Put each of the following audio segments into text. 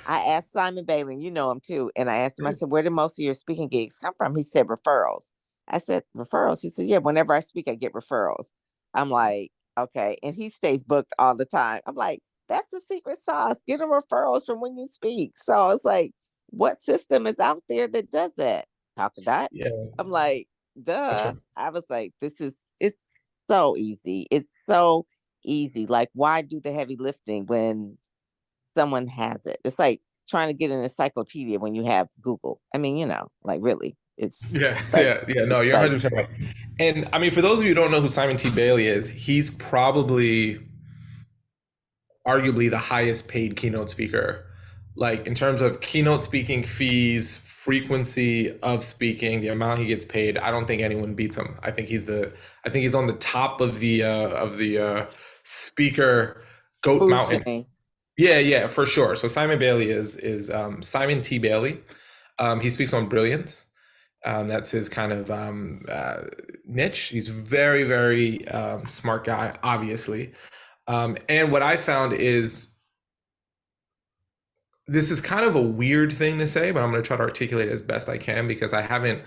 I asked Simon Bailey, you know him too, and I asked him, I said, where do most of your speaking gigs come from? He said, referrals. I said, referrals? He said, yeah, whenever I speak, I get referrals. I'm like, okay. And he stays booked all the time. I'm like, that's the secret sauce. Get them referrals from when you speak. So it's like, what system is out there that does that? Talkadot. Yeah, I'm like, that's duh. right. I was like, it's so easy. It's so easy. Like, why do the heavy lifting when someone has it? It's like trying to get an encyclopedia when you have Google. I mean, like really, it's Yeah, like yeah, yeah. No, it's you're like 100% right. And I mean, for those of you who don't know who Simon T. Bailey is, he's probably arguably the highest paid keynote speaker. Like in terms of keynote speaking fees, frequency of speaking, the amount he gets paid, I don't think anyone beats him. I think he's on the top of the speaker goat food mountain. chain. Yeah, yeah, for sure. So Simon Bailey is Simon T. Bailey. He speaks on brilliance. That's his kind of niche. He's very, very smart guy, obviously. And what I found is this is kind of a weird thing to say, but I'm going to try to articulate it as best I can because I haven't.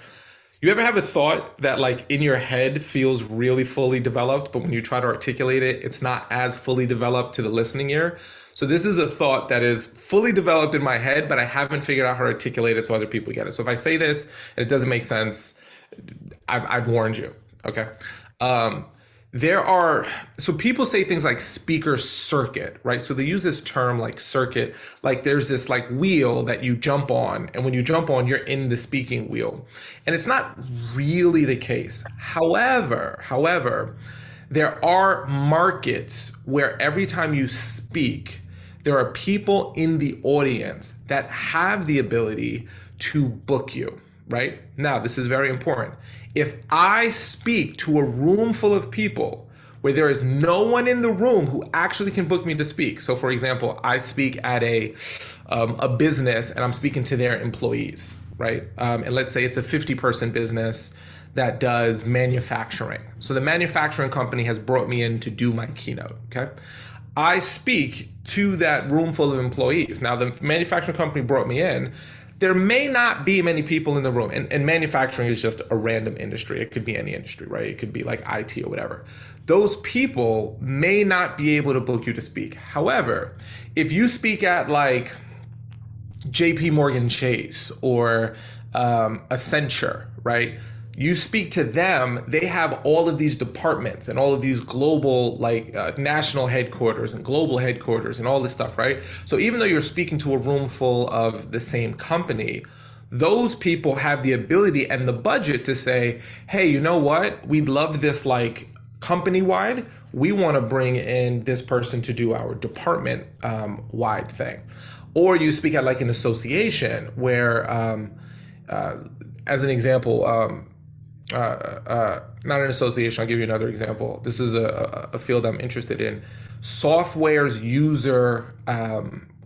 You ever have a thought that, like, in your head feels really fully developed, but when you try to articulate it, it's not as fully developed to the listening ear? So, this is a thought that is fully developed in my head, but I haven't figured out how to articulate it so other people get it. So, if I say this and it doesn't make sense, I've warned you. Okay. Um, there are, so people say things like speaker circuit, right? So they use this term like circuit, like there's this like wheel that you jump on, and when you jump on, you're in the speaking wheel. And it's not really the case. However, there are markets where every time you speak, there are people in the audience that have the ability to book you, right? Now, this is very important. If I speak to a room full of people where there is no one in the room who actually can book me to speak. So, for example, I speak at a business and I'm speaking to their employees, right? And let's say it's a 50-person business that does manufacturing. So the manufacturing company has brought me in to do my keynote. Okay. I speak to that room full of employees. Now, the manufacturing company brought me in. There may not be many people in the room, and manufacturing is just a random industry. It could be any industry, right? It could be like IT or whatever. Those people may not be able to book you to speak. However, if you speak at like JP Morgan Chase or Accenture, right? You speak to them, they have all of these departments and all of these global, like national headquarters and global headquarters and all this stuff, right? So even though you're speaking to a room full of the same company, those people have the ability and the budget to say, hey, you know what? We'd love this like company wide. We want to bring in this person to do our department wide thing. Or you speak at like an association where, as an example, not an association, I'll give you another example. This is a field I'm interested in. Software's user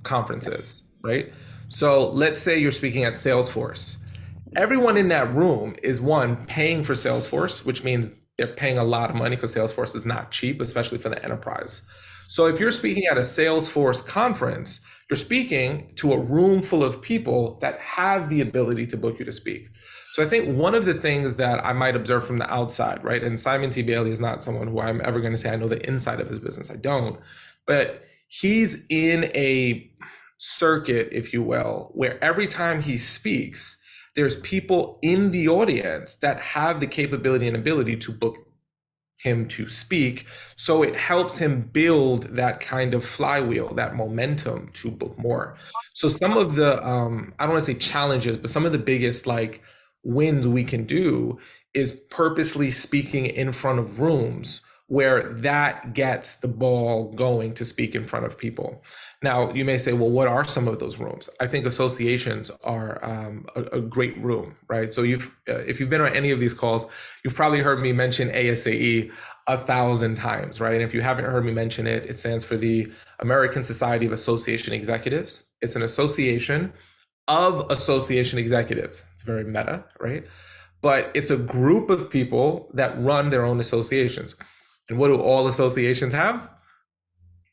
conferences, right? So let's say you're speaking at Salesforce. Everyone in that room is one, paying for Salesforce, which means they're paying a lot of money because Salesforce is not cheap, especially for the enterprise. So if you're speaking at a Salesforce conference, you're speaking to a room full of people that have the ability to book you to speak. So I think one of the things that I might observe from the outside, right? And Simon T. Bailey is not someone who I'm ever going to say I know the inside of his business. I don't. But he's in a circuit, if you will, where every time he speaks, there's people in the audience that have the capability and ability to book him to speak. So it helps him build that kind of flywheel, that momentum to book more. So some of the, I don't want to say challenges, but some of the biggest like wins we can do is purposely speaking in front of rooms where that gets the ball going to speak in front of people. Now, you may say, well, what are some of those rooms? I think associations are a great room, right? So if you've been on any of these calls, you've probably heard me mention ASAE 1,000 times, right? And if you haven't heard me mention it, it stands for the American Society of Association Executives. It's an association of association executives. It's very meta, right? But it's a group of people that run their own associations. And what do all associations have?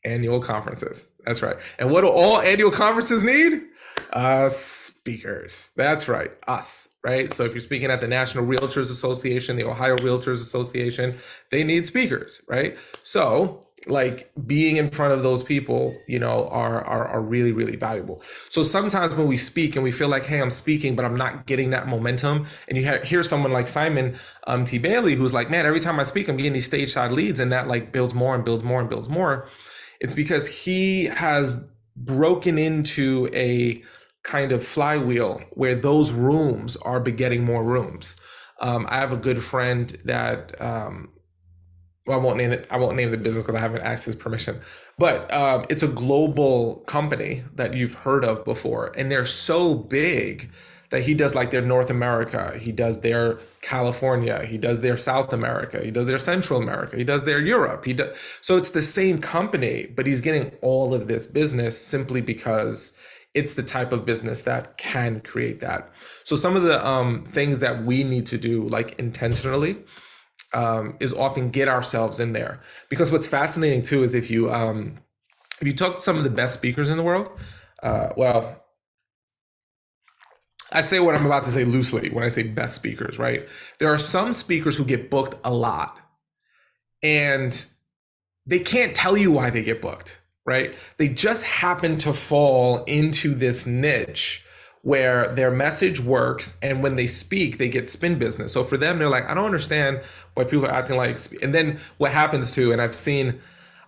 Annual conferences. That's right. And what do all annual conferences need? Speakers. That's right. Us. Right. So if you're speaking at the National Realtors Association, the Ohio Realtors Association, they need speakers. Right. So like being in front of those people, are really, really valuable. So sometimes when we speak and we feel like, hey, I'm speaking, but I'm not getting that momentum, and you hear someone like Simon T. Bailey, who's like, man, every time I speak, I'm getting these stage side leads, and that like builds more and builds more and builds more. It's because he has broken into a kind of flywheel where those rooms are begetting more rooms. I have a good friend that well, I won't name it. I won't name the business because I haven't asked his permission. But it's a global company that you've heard of before, and they're so big that he does like their North America, he does their California, he does their South America, he does their Central America, he does their Europe. He does so it's the same company, but he's getting all of this business simply because it's the type of business that can create that. So some of the things that we need to do, like intentionally, is often get ourselves in there. Because what's fascinating too is if you talk to some of the best speakers in the world, well, I say what I'm about to say loosely when I say best speakers, right? There are some speakers who get booked a lot, and they can't tell you why they get booked, right? They just happen to fall into this niche where their message works, and when they speak, they get spin business. So for them, they're like, I don't understand why people are acting like, and then what happens to, and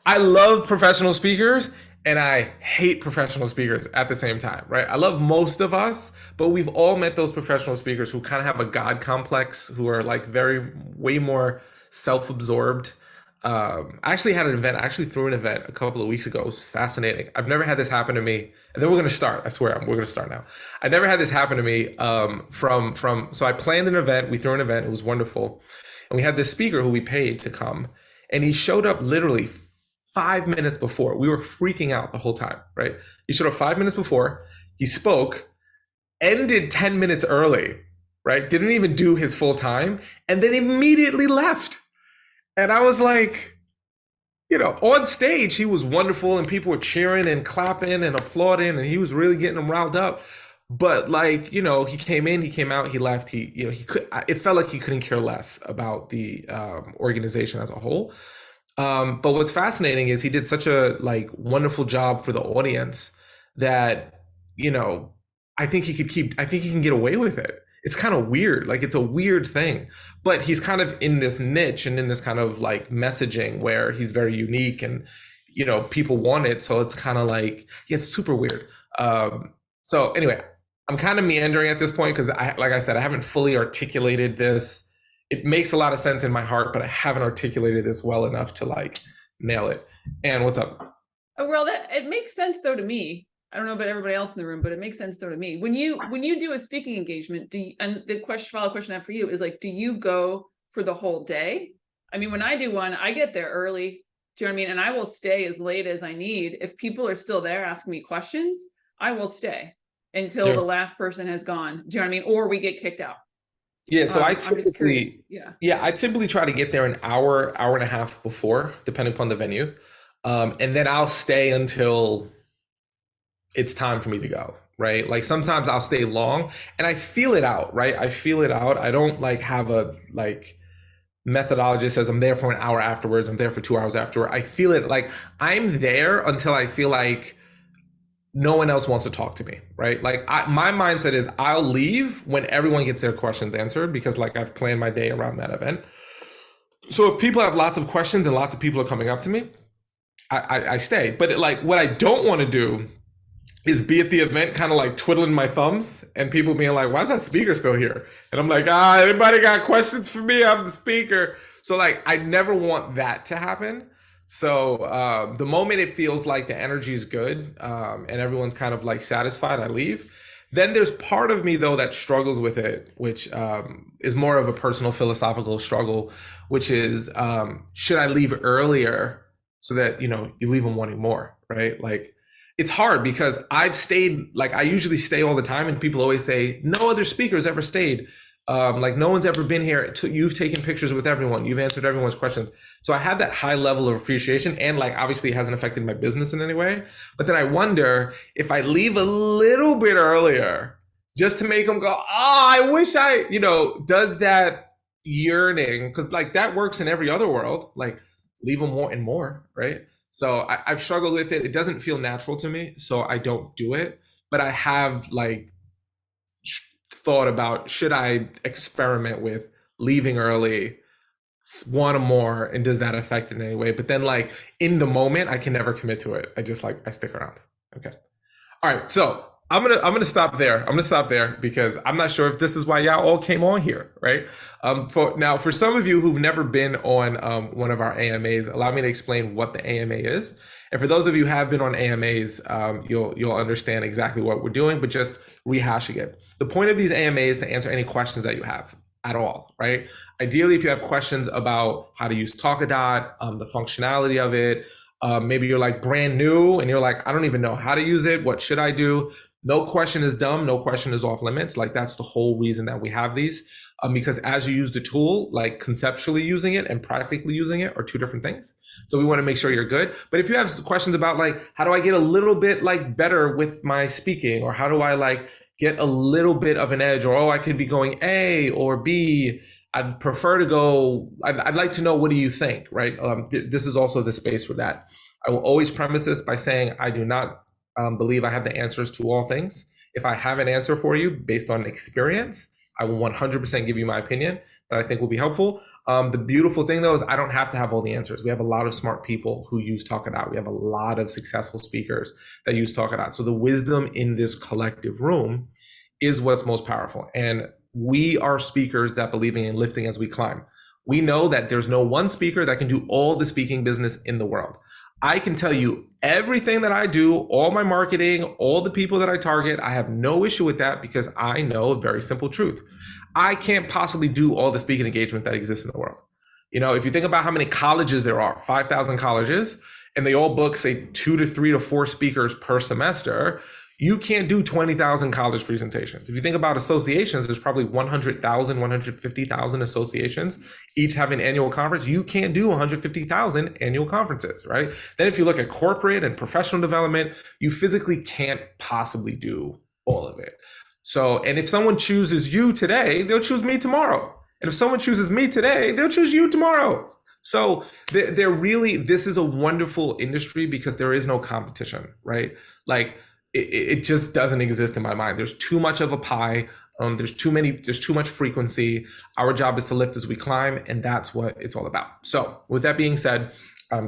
I love professional speakers and I hate professional speakers at the same time, right? I love most of us, but we've all met those professional speakers who kind of have a God complex, who are like way more self-absorbed. I actually had an event. I actually threw an event a couple of weeks ago. It was fascinating. I've never had this happen to me. And then we're going to start. I swear, we're going to start now. I never had this happen to me. So I planned an event. We threw an event. It was wonderful, and we had this speaker who we paid to come, and he showed up literally 5 minutes before. We were freaking out the whole time, right? He showed up 5 minutes before. He spoke, ended 10 minutes early, right? Didn't even do his full time, and then immediately left. And I was like, on stage, he was wonderful and people were cheering and clapping and applauding, and he was really getting them riled up. But like, he came in, he came out, he left. He could, it felt like he couldn't care less about the organization as a whole. But what's fascinating is he did such a like wonderful job for the audience that, I think he can get away with it. It's kind of weird. Like it's a weird thing, but he's kind of in this niche and in this kind of like messaging where he's very unique, and, people want it. So it's kind of like, yeah, it's super weird. So anyway, I'm kind of meandering at this point because like I said, I haven't fully articulated this. It makes a lot of sense in my heart, but I haven't articulated this well enough to like nail it. And what's up? Oh, well, that it makes sense though to me. I don't know about everybody else in the room, but it makes sense though to me. When you do a speaking engagement, and the follow-up question I have for you is like, do you go for the whole day? I mean, when I do one, I get there early. Do you know what I mean? And I will stay as late as I need. If people are still there asking me questions, I will stay until the last person has gone. Do you know what I mean? Or we get kicked out. Yeah, so I'm just curious. yeah, I typically try to get there an hour and a half before, depending upon the venue. And then I'll stay until it's time for me to go, right? Like sometimes I'll stay long and I feel it out, right? I feel it out. I don't like have a like methodology that says I'm there for an hour afterwards, I'm there for 2 hours afterward. I feel it like I'm there until I feel like no one else wants to talk to me, right? Like my mindset is I'll leave when everyone gets their questions answered, because like I've planned my day around that event. So if people have lots of questions and lots of people are coming up to me, I stay. But like what I don't want to do is be at the event kind of like twiddling my thumbs and people being like, why is that speaker still here? And I'm like, anybody got questions for me? I'm the speaker. So like, I never want that to happen. So the moment it feels like the energy is good and everyone's kind of like satisfied, I leave. Then there's part of me though that struggles with it, which is more of a personal philosophical struggle, which is should I leave earlier so that, you leave them wanting more, right? Like, it's hard because I've stayed, like I usually stay all the time, and people always say no other speakers ever stayed. Like no one's ever been here. You've taken pictures with everyone. You've answered everyone's questions. So I have that high level of appreciation, and like obviously it hasn't affected my business in any way. But then I wonder if I leave a little bit earlier just to make them go, oh, I wish I, does that yearning, because like that works in every other world, like leave them more and more, right? So I've struggled with it. It doesn't feel natural to me, so I don't do it. But I have like thought about, should I experiment with leaving early, one or more, and does that affect it in any way? But then like in the moment, I can never commit to it. I just like I stick around. Okay. All right. So I'm gonna stop there. I'm gonna stop there because I'm not sure if this is why y'all all came on here, right? For some of you who've never been on one of our AMAs, allow me to explain what the AMA is. And for those of you who have been on AMAs, you'll understand exactly what we're doing, but just rehashing it. The point of these AMAs is to answer any questions that you have at all, right? Ideally, if you have questions about how to use Talkadot, the functionality of it, maybe you're like brand new and you're like, I don't even know how to use it. What should I do? No question is dumb. No question is off limits. Like that's the whole reason that we have these. Because as you use the tool, like conceptually using it and practically using it are two different things. So we want to make sure you're good. But if you have questions about like, how do I get a little bit like better with my speaking, or how do I like get a little bit of an edge, or, oh, I could be going A or B, I'd prefer to go, I'd like to know, what do you think, right? This is also the space for that. I will always premise this by saying I do not believe I have the answers to all things. If I have an answer for you based on experience, I will 100% give you my opinion that I think will be helpful. The beautiful thing though is I don't have to have all the answers. We have a lot of smart people who use Talkadot. We have a lot of successful speakers that use Talkadot. So the wisdom in this collective room is what's most powerful. And we are speakers that believe in lifting as we climb. We know that there's no one speaker that can do all the speaking business in the world. I can tell you everything that I do, all my marketing, all the people that I target. I have no issue with that because I know a very simple truth. I can't possibly do all the speaking engagement that exists in the world. If you think about how many colleges there are, 5,000 colleges, and they all book, say, 2 to 3 to 4 speakers per semester, you can't do 20,000 college presentations. If you think about associations, there's probably 100,000, 150,000 associations, each have an annual conference. You can't do 150,000 annual conferences, right? Then if you look at corporate and professional development, you physically can't possibly do all of it. So, and if someone chooses you today, they'll choose me tomorrow. And if someone chooses me today, they'll choose you tomorrow. So they're really, this is a wonderful industry because there is no competition, right? Like, it just doesn't exist in my mind. There's too much of a pie. There's too much frequency. Our job is to lift as we climb, and that's what it's all about. So with that being said,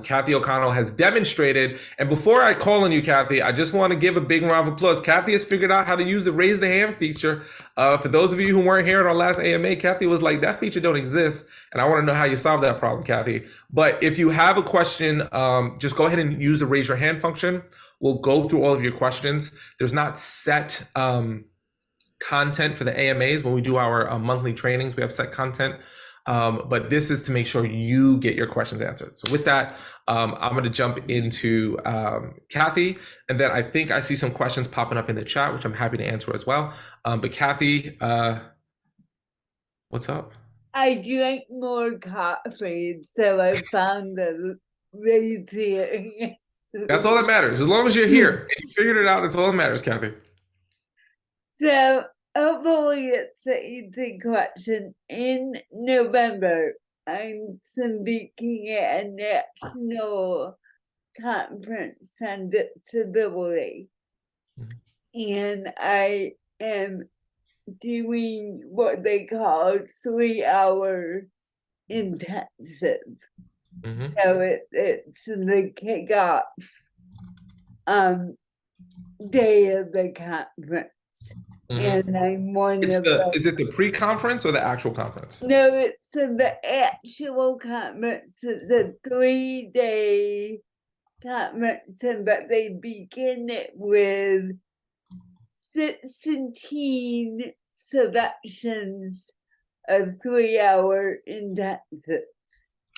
Kathy O'Connell has demonstrated, and before I call on you, Kathy, I just want to give a big round of applause. Kathy has figured out how to use the raise the hand feature. For those of you who weren't here at our last AMA, Kathy was like, that feature don't exist, and I want to know how you solve that problem, Kathy. But if you have a question, just go ahead and use the raise your hand function. We'll go through all of your questions. There's not set content for the AMAs. When we do our monthly trainings, we have set content. But this is to make sure you get your questions answered. So with that, I'm going to jump into Kathy. And then I think I see some questions popping up in the chat, which I'm happy to answer as well. But Kathy, what's up? I drank more coffee, so I found the raise here. That's all that matters. As long as you're here and you figured it out, that's all that matters, Kathy. So hopefully it's an easy question. In November, I'm speaking at a national conference on disability. And I am doing what they call 3-hour intensive. So it's the kickoff day of the conference. And I'm one of them. Is it the pre-conference or the actual conference? No, it's the actual conference. It's a 3-day conference, but they begin it with 16 selections of 3-hour intensive.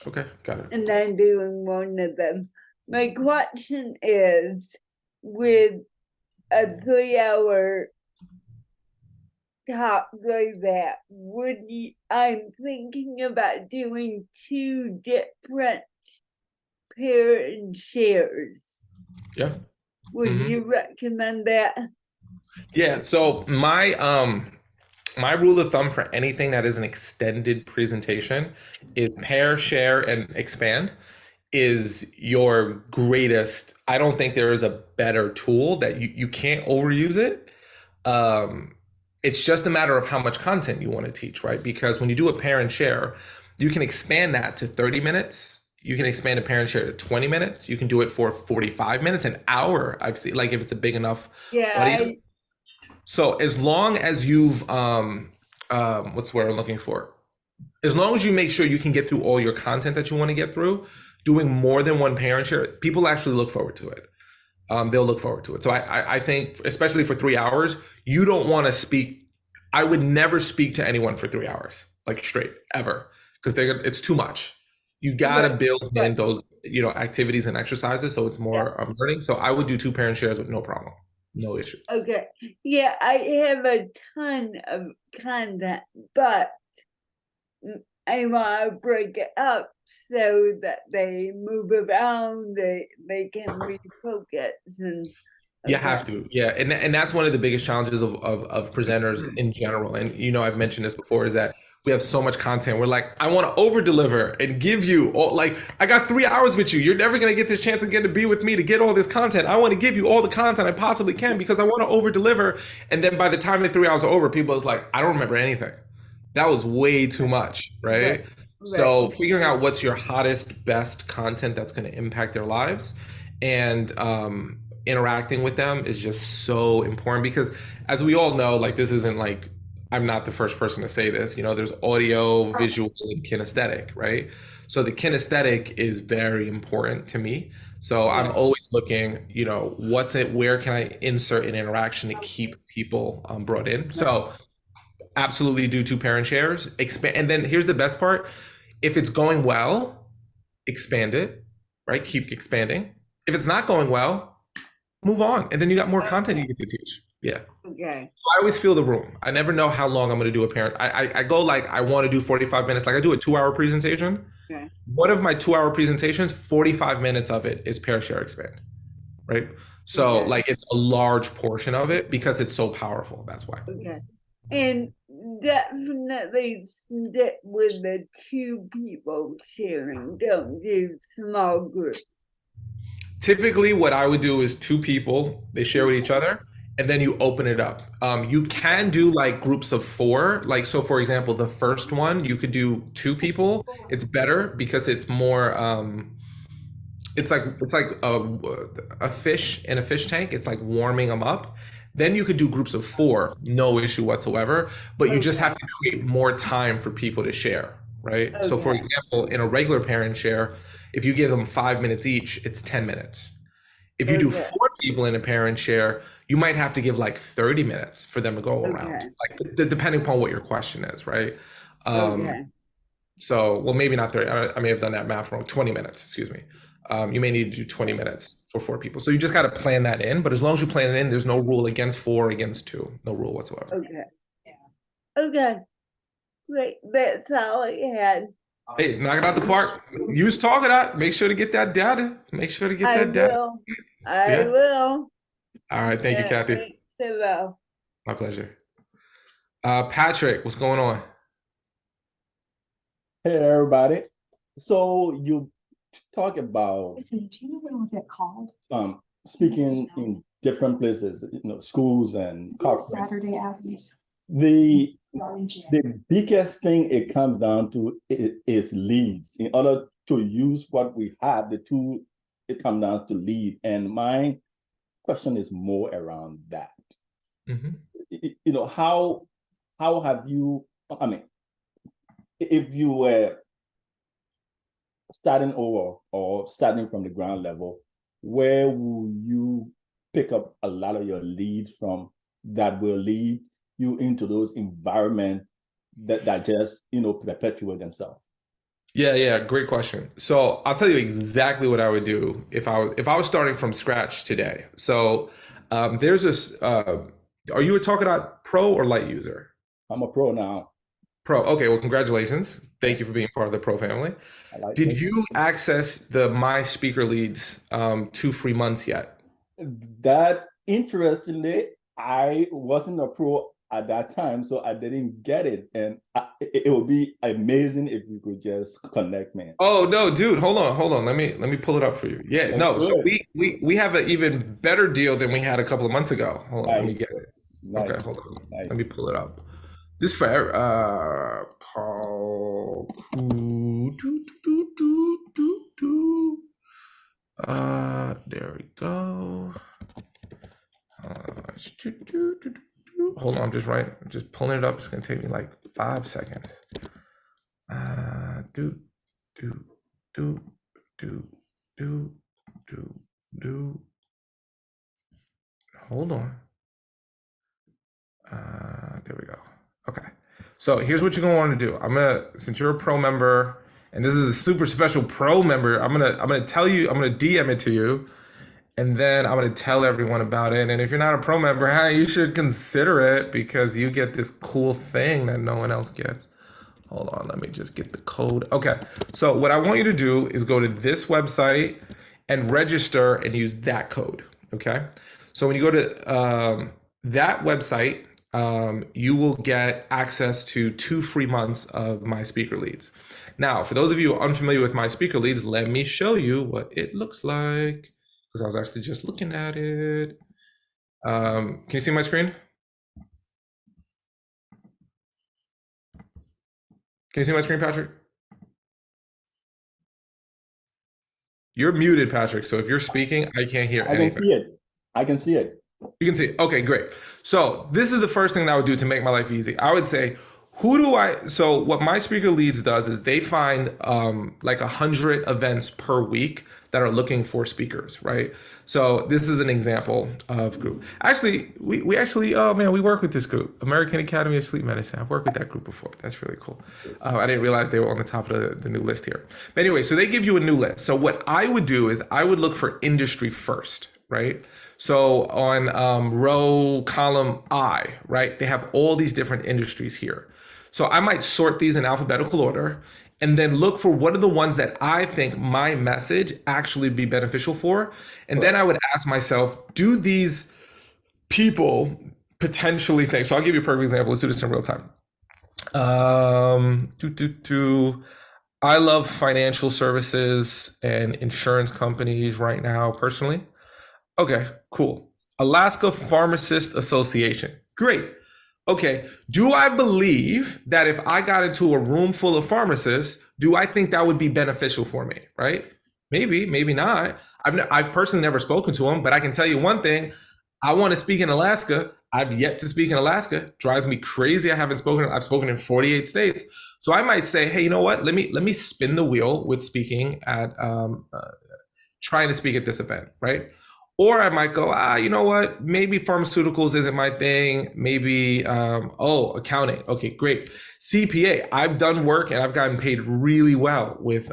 Okay, got it. And I'm doing one of them. My question is, with a 3-hour talk like that, I'm thinking about doing 2 different parent shares. Yeah. Would you recommend that? Yeah. So my rule of thumb for anything that is an extended presentation is pair, share, and expand is your greatest. I don't think there is a better tool that you can't overuse it. Um, it's just a matter of how much content you want to teach, right? Because when you do a pair and share, you can expand that to 30 minutes. You can expand a pair and share to 20 minutes. You can do it for 45 minutes, an hour. I've seen, like, if it's a big enough Yeah, audience. So as long as you've what's the word I'm looking for? As long as you make sure you can get through all your content that you want to get through, doing more than one parent share, people actually look forward to it. They'll look forward to it. So I think, especially for 3 hours, you don't want to speak. I would never speak to anyone for 3 hours, like straight, ever, because it's too much. You got to right, build right. in those, activities and exercises, so it's Yeah. more learning. So I would do 2 parent shares with no problem, no issue. Okay. Yeah, I have a ton of content, but I want to break it up so that they move around, they can refocus and You have to, yeah, and that's one of the biggest challenges of presenters in general. And I've mentioned this before, is that we have so much content. We're like, I want to over deliver and give you all. Like, I got 3 hours with you. You're never gonna get this chance again to be with me to get all this content. I want to give you all the content I possibly can because I want to over deliver. And then by the time the 3 hours are over, people is like, I don't remember anything. That was way too much, right? Right. So figuring out what's your hottest, best content that's going to impact their lives, and interacting with them is just so important because, as we all know, like, this isn't like, I'm not the first person to say this. There's audio, visual, and kinesthetic, right? So the kinesthetic is very important to me. So I'm always looking, what's it? Where can I insert an interaction to keep people brought in? So absolutely do 2 parent shares, expand. And then here's the best part: if it's going well, expand it, right? Keep expanding. If it's not going well, move on, and then you got more content you get to teach. Yeah. Okay. So I always feel the room. I never know how long I'm going to do a parent. I go, like, I want to do 45 minutes. Like, I do a 2-hour presentation. Okay. One of my 2-hour presentations, 45 minutes of it is pair, share, expand, right? So like, it's a large portion of it because it's so powerful. That's why. Okay. And definitely stick with the 2 people sharing. Don't do small groups. Typically, what I would do is 2 people, they share with each other, and then you open it up. You can do, like, groups of 4. Like, so for example, the first one, you could do 2 people. It's better because it's more, it's like a fish in a fish tank. It's like warming them up. Then you could do groups of 4, no issue whatsoever. But you just have to create more time for people to share, right? So for example, in a regular parent share, if you give them 5 minutes each, it's 10 minutes. If you do 4 people in a parent share, you might have to give like 30 minutes for them to go around, like, depending upon what your question is, right? So, well, maybe not 30. I may have done that math wrong. 20 minutes, excuse me. You may need to do 20 minutes for 4 people. So you just got to plan that in. But as long as you plan it in, there's no rule against 4, against 2. No rule whatsoever. Okay. Great. That's all I had. Hey, knock it out the park. Use Talkadot. Make sure to get that data. Make sure to get that data. I will. All right. Thank you, Kathy. Thanks a lot. My pleasure. Patrick, what's going on? Hey everybody. So you talk about Do you know what it will get called? speaking in different places, schools and corporate. Saturday Avenues. The biggest thing it comes down to is leads. In order to use what we have, the tool, it comes down to lead. And my question is more around that. How have you, I mean, if you were starting over or starting from the ground level, where will you pick up a lot of your leads from that will lead you into those environments that just perpetuate themselves? Yeah, great question. So I'll tell you exactly what I would do if I was starting from scratch today. So there's this. Are you a Talkadot Pro or Light user? I'm a pro now. Pro. Okay, well, congratulations. Thank you for being part of the pro family. I like Did it. you access the My Speaker Leads 2 free months yet? That interestingly, I wasn't a pro at that time, so I didn't get it. And it would be amazing if you could just connect me. Oh no, dude, hold on. Let me pull it up for you. Yeah, Let's no. do So it. we have an even better deal than we had a couple of months ago. Hold on, let me get it. Nice, Okay, nice, hold on. Let me nice. pull it up. This for Paul. There we go. Hold on, I'm just pulling it up. It's gonna take me like 5 seconds. Do do do do do do. Hold on. There we go. Okay. So here's what you're gonna want to do. Since you're a pro member, and this is a super special pro member, I'm gonna tell you, I'm gonna DM it to you, and then I'm gonna tell everyone about it. And if you're not a pro member, hey, you should consider it because you get this cool thing that no one else gets. Hold on, let me just get the code. Okay, so what I want you to do is go to this website and register and use that code. Okay, so when you go to that website, you will get access to 2 free months of My Speaker Leads. Now, for those of you unfamiliar with My Speaker Leads, let me show you what it looks like because I was actually just looking at it. Can you see my screen? Can you see my screen, Patrick? You're muted, Patrick. So if you're speaking, I can't hear I can anything. see it. I can see it. You can see it. Okay, great. So this is the first thing that I would do to make my life easy. I would say, so what My Speaker Leads does is they find like 100 events per week that are looking for speakers, right? So this is an example of group. Actually, we actually, oh man, we work with this group, American Academy of Sleep Medicine. I've worked with that group before. That's really cool. I didn't realize they were on the top of the new list here. But anyway, so they give you a new list. So what I would do is I would look for industry first, right? So on row column I, right, they have all these different industries here. So I might sort these in alphabetical order and then look for what are the ones that I think my message actually be beneficial for. And then I would ask myself, do these people potentially think? So I'll give you a perfect example. Let's do this in real time. I love financial services and insurance companies right now, personally. Okay, cool. Alaska Pharmacist Association. Great. Okay, do I believe that if I got into a room full of pharmacists, do I think that would be beneficial for me, right? Maybe, maybe not. I've personally never spoken to them, but I can tell you one thing. I want to speak in Alaska. I've yet to speak in Alaska. Drives me crazy. I've spoken in 48 states. So I might say, hey, you know what? Let me spin the wheel with speaking at trying to speak at this event, right? Or I might go, you know what? Maybe pharmaceuticals isn't my thing. Maybe, accounting. Okay, great. CPA. I've done work and I've gotten paid really well with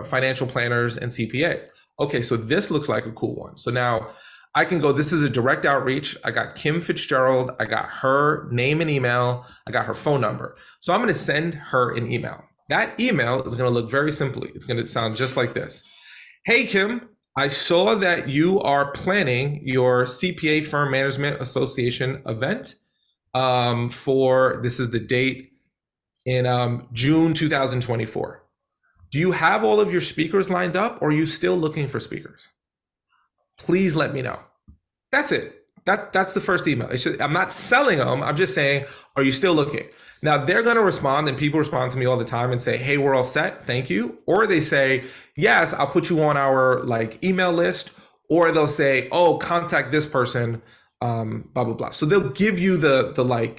financial planners and CPAs. Okay, so this looks like a cool one. So now I can go, this is a direct outreach. I got Kim Fitzgerald. I got her name and email. I got her phone number. So I'm going to send her an email. That email is going to look very simply. It's going to sound just like this. Hey, Kim. I saw that you are planning your CPA Firm Management Association event this is the date in June 2024. Do you have all of your speakers lined up or are you still looking for speakers? Please let me know. That's it. That's the first email. I'm not selling them. I'm just saying, are you still looking? Now they're going to respond, and people respond to me all the time and say, hey, we're all set. Thank you. Or they say, yes, I'll put you on our email list. Or they'll say, oh, contact this person, blah, blah, blah. So they'll give you the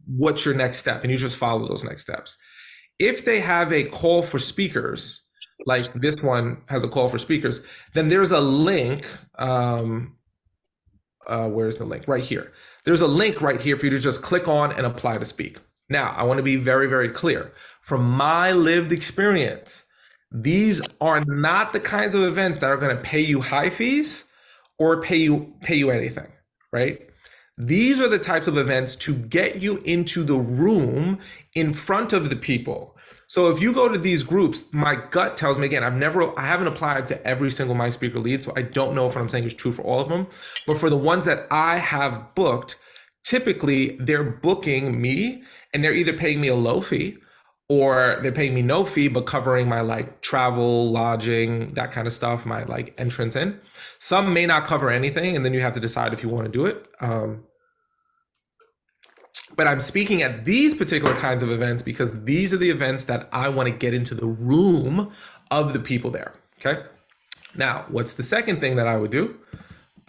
what's your next step? And you just follow those next steps. If they have a call for speakers, like this one has a call for speakers, then there's a link. Where's the link? Right here. There's a link right here for you to just click on and apply to speak. Now, I want to be very, very clear. From my lived experience, these are not the kinds of events that are going to pay you high fees or pay you anything, right? These are the types of events to get you into the room in front of the people. So if you go to these groups, my gut tells me, again, I haven't applied to every single My Speaker lead, so I don't know if what I'm saying is true for all of them. But for the ones that I have booked, typically they're booking me and they're either paying me a low fee or they're paying me no fee, but covering my like travel, lodging, that kind of stuff, my like entrance in. Some may not cover anything, and then you have to decide if you want to do it. But I'm speaking at these particular kinds of events because these are the events that I want to get into the room of the people there. Okay. Now, what's the second thing that I would do?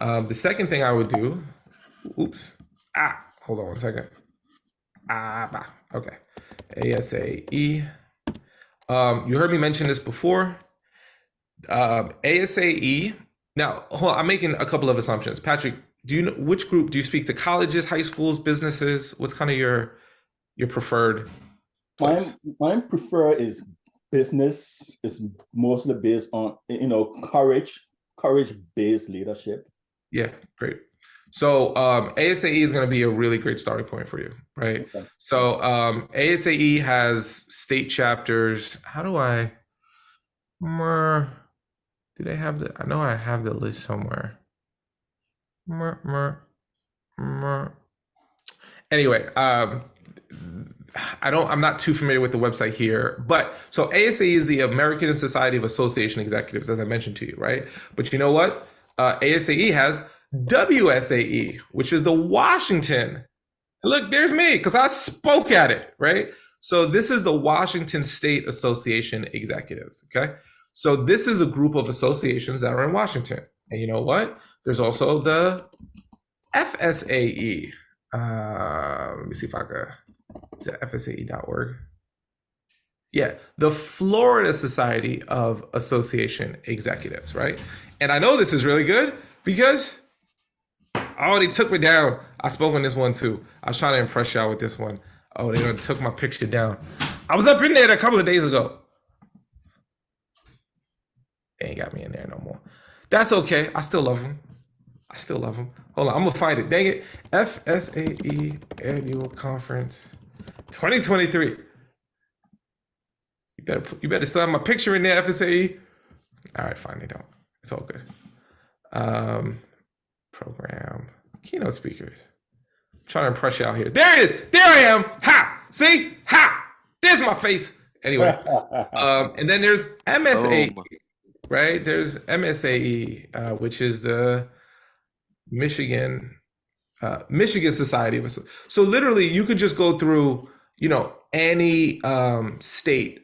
The second thing I would do, hold on one second. Okay. ASAE. You heard me mention this before. ASAE. Now, hold on, I'm making a couple of assumptions. Patrick, do you know which group do you speak to? Colleges, high schools, businesses? What's kind of your preferred place? Mine prefer is business. It's mostly based on courage-based leadership. Yeah, great. So ASAE is going to be a really great starting point for you, right? Okay. So ASAE has state chapters. How do I? Do they have the? I know I have the list somewhere. Anyway, I'm not too familiar with the website here, but so ASAE is the American Society of Association Executives, as I mentioned to you, right? But you know what? ASAE has WSAE, which is the Washington. Look, there's me, because I spoke at it, right? So this is the Washington State Association Executives, okay? So this is a group of associations that are in Washington. And you know what? There's also the FSAE. Let me see if I can, is it FSAE.org? Yeah, the Florida Society of Association Executives, right? And I know this is really good because they took me down. I spoke on this one too. I was trying to impress y'all with this one. Oh, they done took my picture down. I was up in there a couple of days ago. They ain't got me in there no more. That's okay. I still love them. Hold on, I'm gonna find it. Dang it. FSAE Annual Conference 2023. You better still have my picture in there, FSAE. All right, fine, they don't. It's all good. Program, keynote speakers. I'm trying to impress you out here. There it is. There I am. Ha! See? Ha! There's my face. Anyway, and then there's MSAE, right? There's MSAE, which is the Michigan Society of. So literally, you could just go through, any state,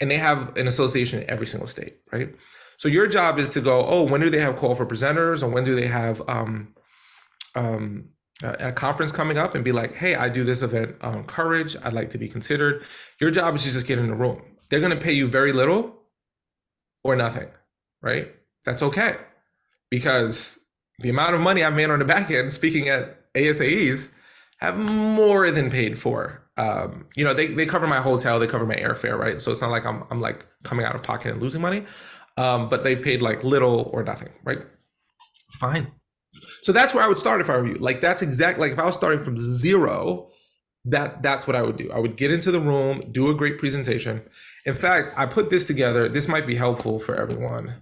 and they have an association in every single state, right? So your job is to go, when do they have call for presenters, or when do they have a conference coming up, and be like, hey, I do this event on courage. I'd like to be considered. Your job is to just get in the room. They're going to pay you very little or nothing, right? That's okay, because the amount of money I've made on the back end speaking at ASAEs have more than paid for. They cover my hotel, they cover my airfare, right? So it's not like I'm like coming out of pocket and losing money, but they paid like little or nothing, right? It's fine. So that's where I would start if I were you. Like that's exactly, like if I was starting from zero, that's what I would do. I would get into the room, do a great presentation. In fact, I put this together. This might be helpful for everyone,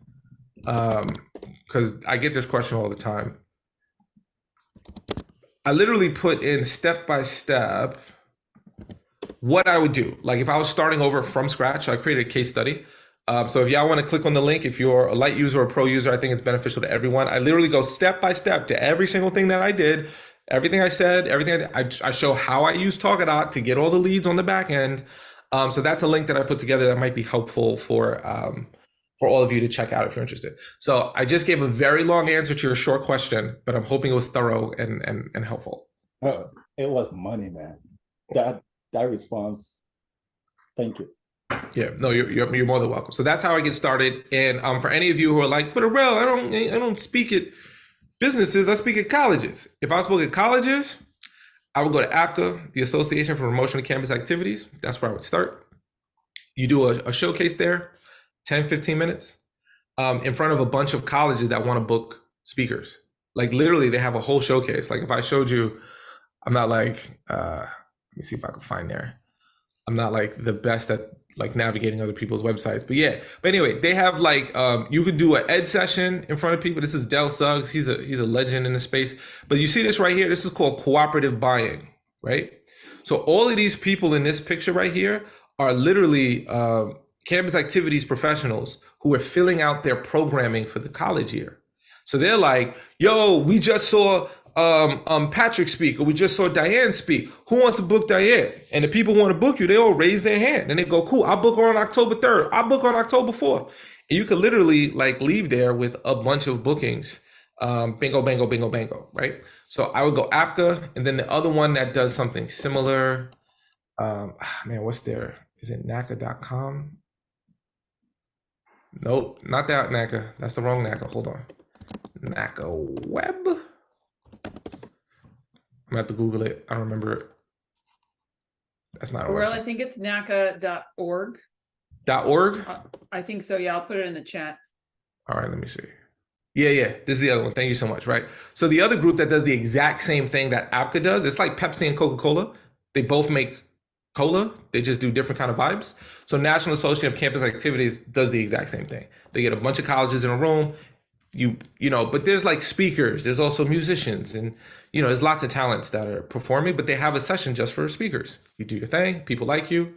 because I get this question all the time. I literally put in step by step what I would do. Like if I was starting over from scratch, I created a case study. So if y'all want to click on the link, if you're a light user or pro user, I think it's beneficial to everyone. I literally go step by step to every single thing that I did, everything I said, everything I show how I use Talkadot to get all the leads on the back end. So that's a link that I put together that might be helpful for all of you to check out if you're interested. So I just gave a very long answer to your short question, but I'm hoping it was thorough and helpful. It was money, man. That response, thank you. Yeah, no, you're more than welcome. So that's how I get started. And for any of you who are like, but Arel, I don't speak at businesses, I speak at colleges. If I spoke at colleges, I would go to APCA, the Association for Promotion of Campus Activities. That's where I would start. You do a showcase there, 10, 15 minutes, in front of a bunch of colleges that want to book speakers. Like literally, they have a whole showcase. Like if I showed you, I'm not like, let me see if I can find there. I'm not like the best at like navigating other people's websites, but yeah. But anyway, they have like you could do an ed session in front of people. This is Del Suggs. He's a legend in the space. But you see this right here. This is called cooperative buying, right? So all of these people in this picture right here are literally campus activities professionals who are filling out their programming for the college year. So they're like, yo, we just saw Patrick speak, or we just saw Diane speak. Who wants to book Diane? And the people who want to book you, they all raise their hand and they go, cool, I'll book her on October 3rd. I'll book on October 4th. And you could literally like leave there with a bunch of bookings. Bingo, bango, bingo, bango, right? So I would go APCA, and then the other one that does something similar, man, what's there? Is it NACA.com? Nope, not that NACA. That's the wrong NACA. Hold on. NACA Web? I'm gonna have to Google it. I don't remember it. That's not a Well, website. I think it's NACA.org. .org? I think so. Yeah, I'll put it in the chat. All right, let me see. Yeah, this is the other one. Thank you so much, right? So the other group that does the exact same thing that APCA does, it's like Pepsi and Coca-Cola. They both make cola. They just do different kind of vibes. So National Association of Campus Activities does the exact same thing. They get a bunch of colleges in a room. You know, but there's like speakers. There's also musicians, and there's lots of talents that are performing. But they have a session just for speakers. You do your thing. People like you.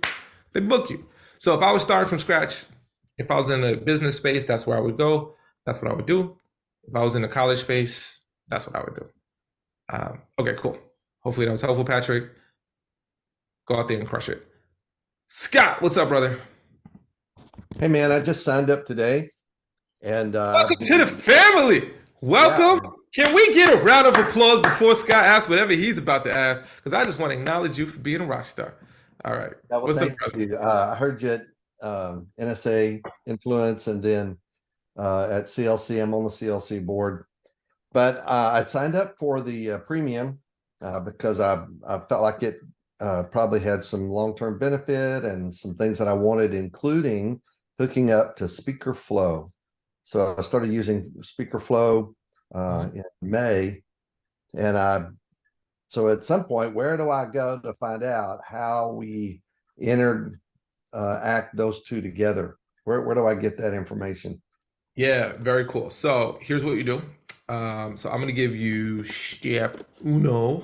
They book you. So if I was starting from scratch, if I was in the business space, that's where I would go. That's what I would do. If I was in the college space, that's what I would do. Okay, cool. Hopefully that was helpful, Patrick. Go out there and crush it. Scott, what's up, brother? Hey man, I just signed up today, and welcome to the family. Welcome. Yeah. Can we get a round of applause before Scott asks whatever he's about to ask? Because I just want to acknowledge you for being a rock star. All right. well, What's up, thank brother? you. I heard you at NSA Influence, and then at CLC. I'm on the CLC board, but I signed up for the premium because I felt like it probably had some long-term benefit and some things that I wanted, including hooking up to SpeakerFlow. So I started using SpeakerFlow in May, and so at some point, where do I go to find out how we act those two together? Where do I get that information? Yeah, very cool. So here's what you do. So I'm going to give you step uno.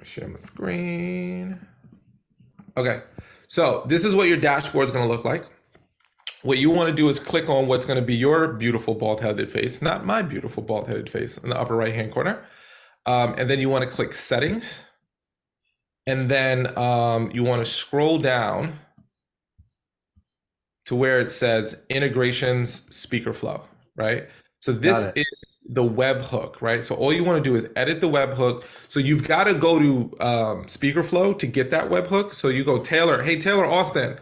Share my screen. Okay, so this is what your dashboard is going to look like. What you want to do is click on what's going to be your beautiful bald-headed face, not my beautiful bald-headed face, in the upper right-hand corner. And then you want to click settings. And then you want to scroll down to where it says integrations SpeakerFlow, right? So this is the webhook, right? So all you want to do is edit the webhook. So you've got to go to SpeakerFlow to get that webhook. So you go, Taylor, hey, Taylor Austin,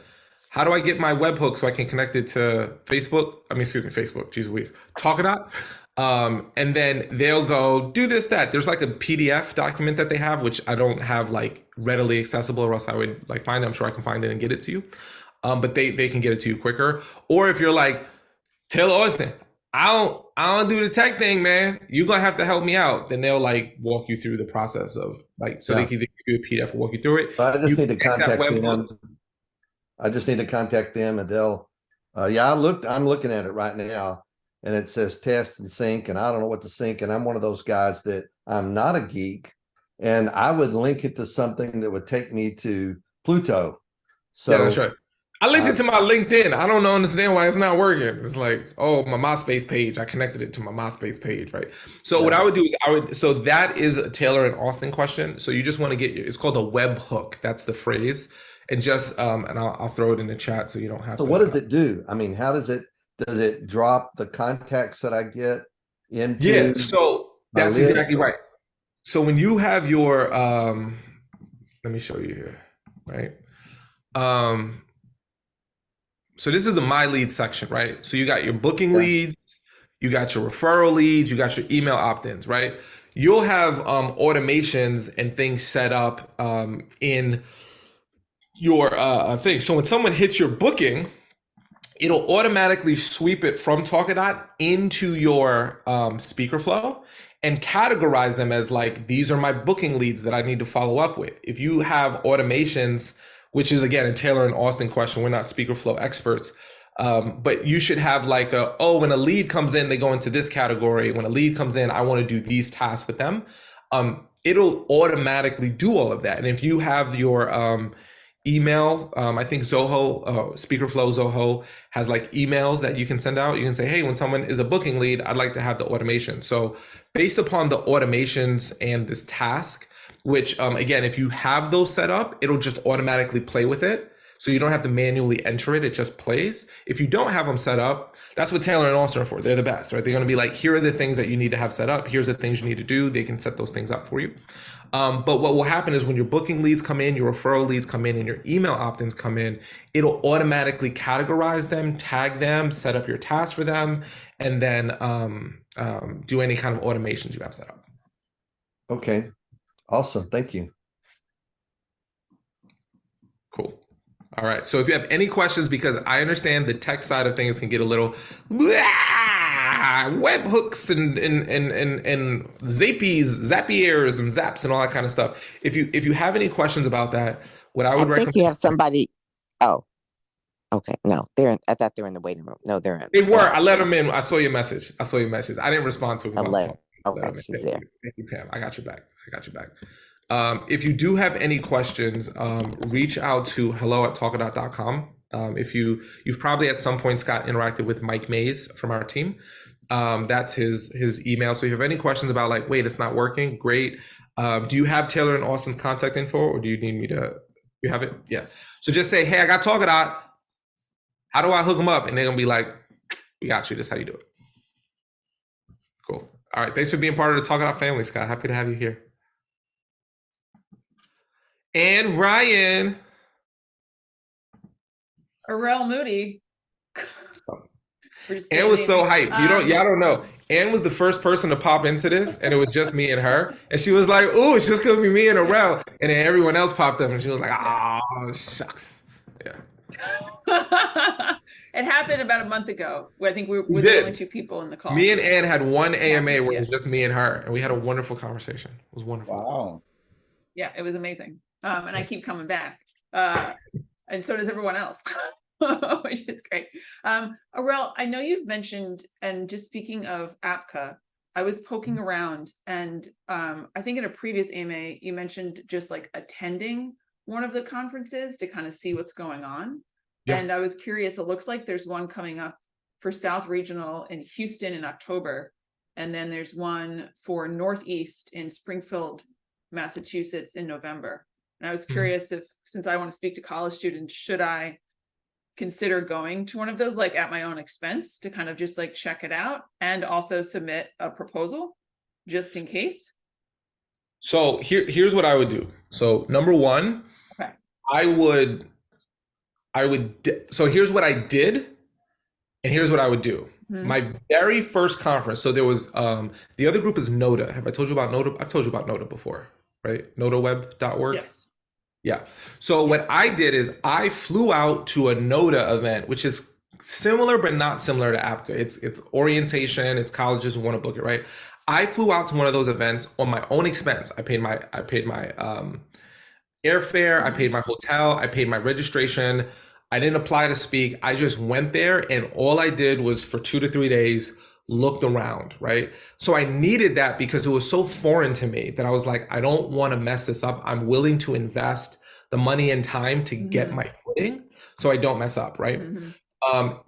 how do I get my webhook so I can connect it to Facebook? Facebook, geez Louise, Talkadot. And then they'll go do this, that. There's like a PDF document that they have, which I don't have like readily accessible, or else I would like find it. I'm sure I can find it and get it to you. But they can get it to you quicker. Or if you're like, Taylor Austin, I don't do the tech thing, man. You're gonna have to help me out. Then they'll like walk you through the process of like, so they can give you a PDF and walk you through it. But I just need to contact them. I just need to contact them, and they'll. I'm looking at it right now, and it says test and sync, and I don't know what to sync. And I'm one of those guys that I'm not a geek, and I would link it to something that would take me to Pluto. So yeah, that's right. I linked it to my LinkedIn. I don't understand why it's not working. It's like, oh, my MySpace page. I connected it to my MySpace page, right? So what I would do is so that is a Taylor and Austin question. So you just want to it's called a web hook. That's the phrase. And just, and I'll throw it in the chat so you don't have to. So what does it do? I mean, does it drop the contacts that I get into? Yeah, so that's exactly right. So when you have your, let me show you here, right? So this is the My Lead section, right? So you got your booking leads, you got your referral leads, you got your email opt-ins, right? You'll have automations and things set up in your thing. So when someone hits your booking, it'll automatically sweep it from Talkadot into your speaker flow and categorize them as like, these are my booking leads that I need to follow up with. If you have automations, which is again a Taylor and Austin question, we're not speaker flow experts, but you should have like when a lead comes in, they go into this category. When a lead comes in, I want to do these tasks with them. It'll automatically do all of that. And if you have your email, I think Zoho, Speakerflow Zoho has like emails that you can send out. You can say, hey, when someone is a booking lead, I'd like to have the automation. So based upon the automations and this task, which again, if you have those set up, it'll just automatically play with it. So you don't have to manually enter it, it just plays. If you don't have them set up, that's what Taylor and Austin are for. They're the best, right? They're gonna be like, here are the things that you need to have set up. Here's the things you need to do. They can set those things up for you. But what will happen is when your booking leads come in, your referral leads come in, and your email opt-ins come in, it'll automatically categorize them, tag them, set up your tasks for them, and then do any kind of automations you have set up. Okay, awesome. Thank you. Cool. All right. So if you have any questions, because I understand the tech side of things can get a little webhooks and Zapiers and Zaps and all that kind of stuff. If you have any questions about that, what I would recommend. I think you have somebody. Oh, okay. No, I thought they were in the waiting room. No, they're in. They were. I let them in. I saw your message. I didn't respond to it. Okay, she's there. Thank you, Pam. I got your back. If you do have any questions, reach out to hello@talkadot.com. If you've probably at some point, Scott, interacted with Mike Mays from our team. That's his email. So if you have any questions about like, wait, it's not working, great. Do you have Taylor and Austin's contact info, or do you need me to? You have it? Yeah. So just say, hey, I got Talkadot. How do I hook them up? And they're gonna be like, we got you. This is how you do it. Cool. All right. Thanks for being part of the Talkadot family, Scott. Happy to have you here. And Ryan. Arel Moody. Ann was so hyped. Y'all don't know. Ann was the first person to pop into this, and it was just me and her. And she was like, "Ooh, it's just gonna be me and Arel." And then everyone else popped up, and she was like, "Oh, shucks." Yeah. It happened about a month ago. Where I think we were the only two people in the call. Me and Ann had one AMA where it was just me and her, and we had a wonderful conversation. It was wonderful. Wow. Yeah, it was amazing. And I keep coming back. And so does everyone else. Which is great. Arel, I know you've mentioned, and just speaking of APCA, I was poking around, and I think in a previous AMA, you mentioned just like attending one of the conferences to kind of see what's going on. Yeah. And I was curious, it looks like there's one coming up for South Regional in Houston in October. And then there's one for Northeast in Springfield, Massachusetts in November. And I was curious if, since I want to speak to college students, should I consider going to one of those, like at my own expense, to kind of just like check it out and also submit a proposal just in case? So here's what I would do. So number one, okay. So here's what I did, and here's what I would do. Mm-hmm. My very first conference. So there was the other group is NODA. Have I told you about NODA? I've told you about NODA before, right? NODAweb.org. Yes. Yeah. So what I did is I flew out to a NODA event, which is similar but not similar to APCA. It's orientation. It's colleges who want to book it, right? I flew out to one of those events on my own expense. I paid my airfare. I paid my hotel. I paid my registration. I didn't apply to speak. I just went there, and all I did was for 2 to 3 days looked around, right? So I needed that because it was so foreign to me that I was like, I don't want to mess this up. I'm willing to invest the money and time to get my footing so I don't mess up, right?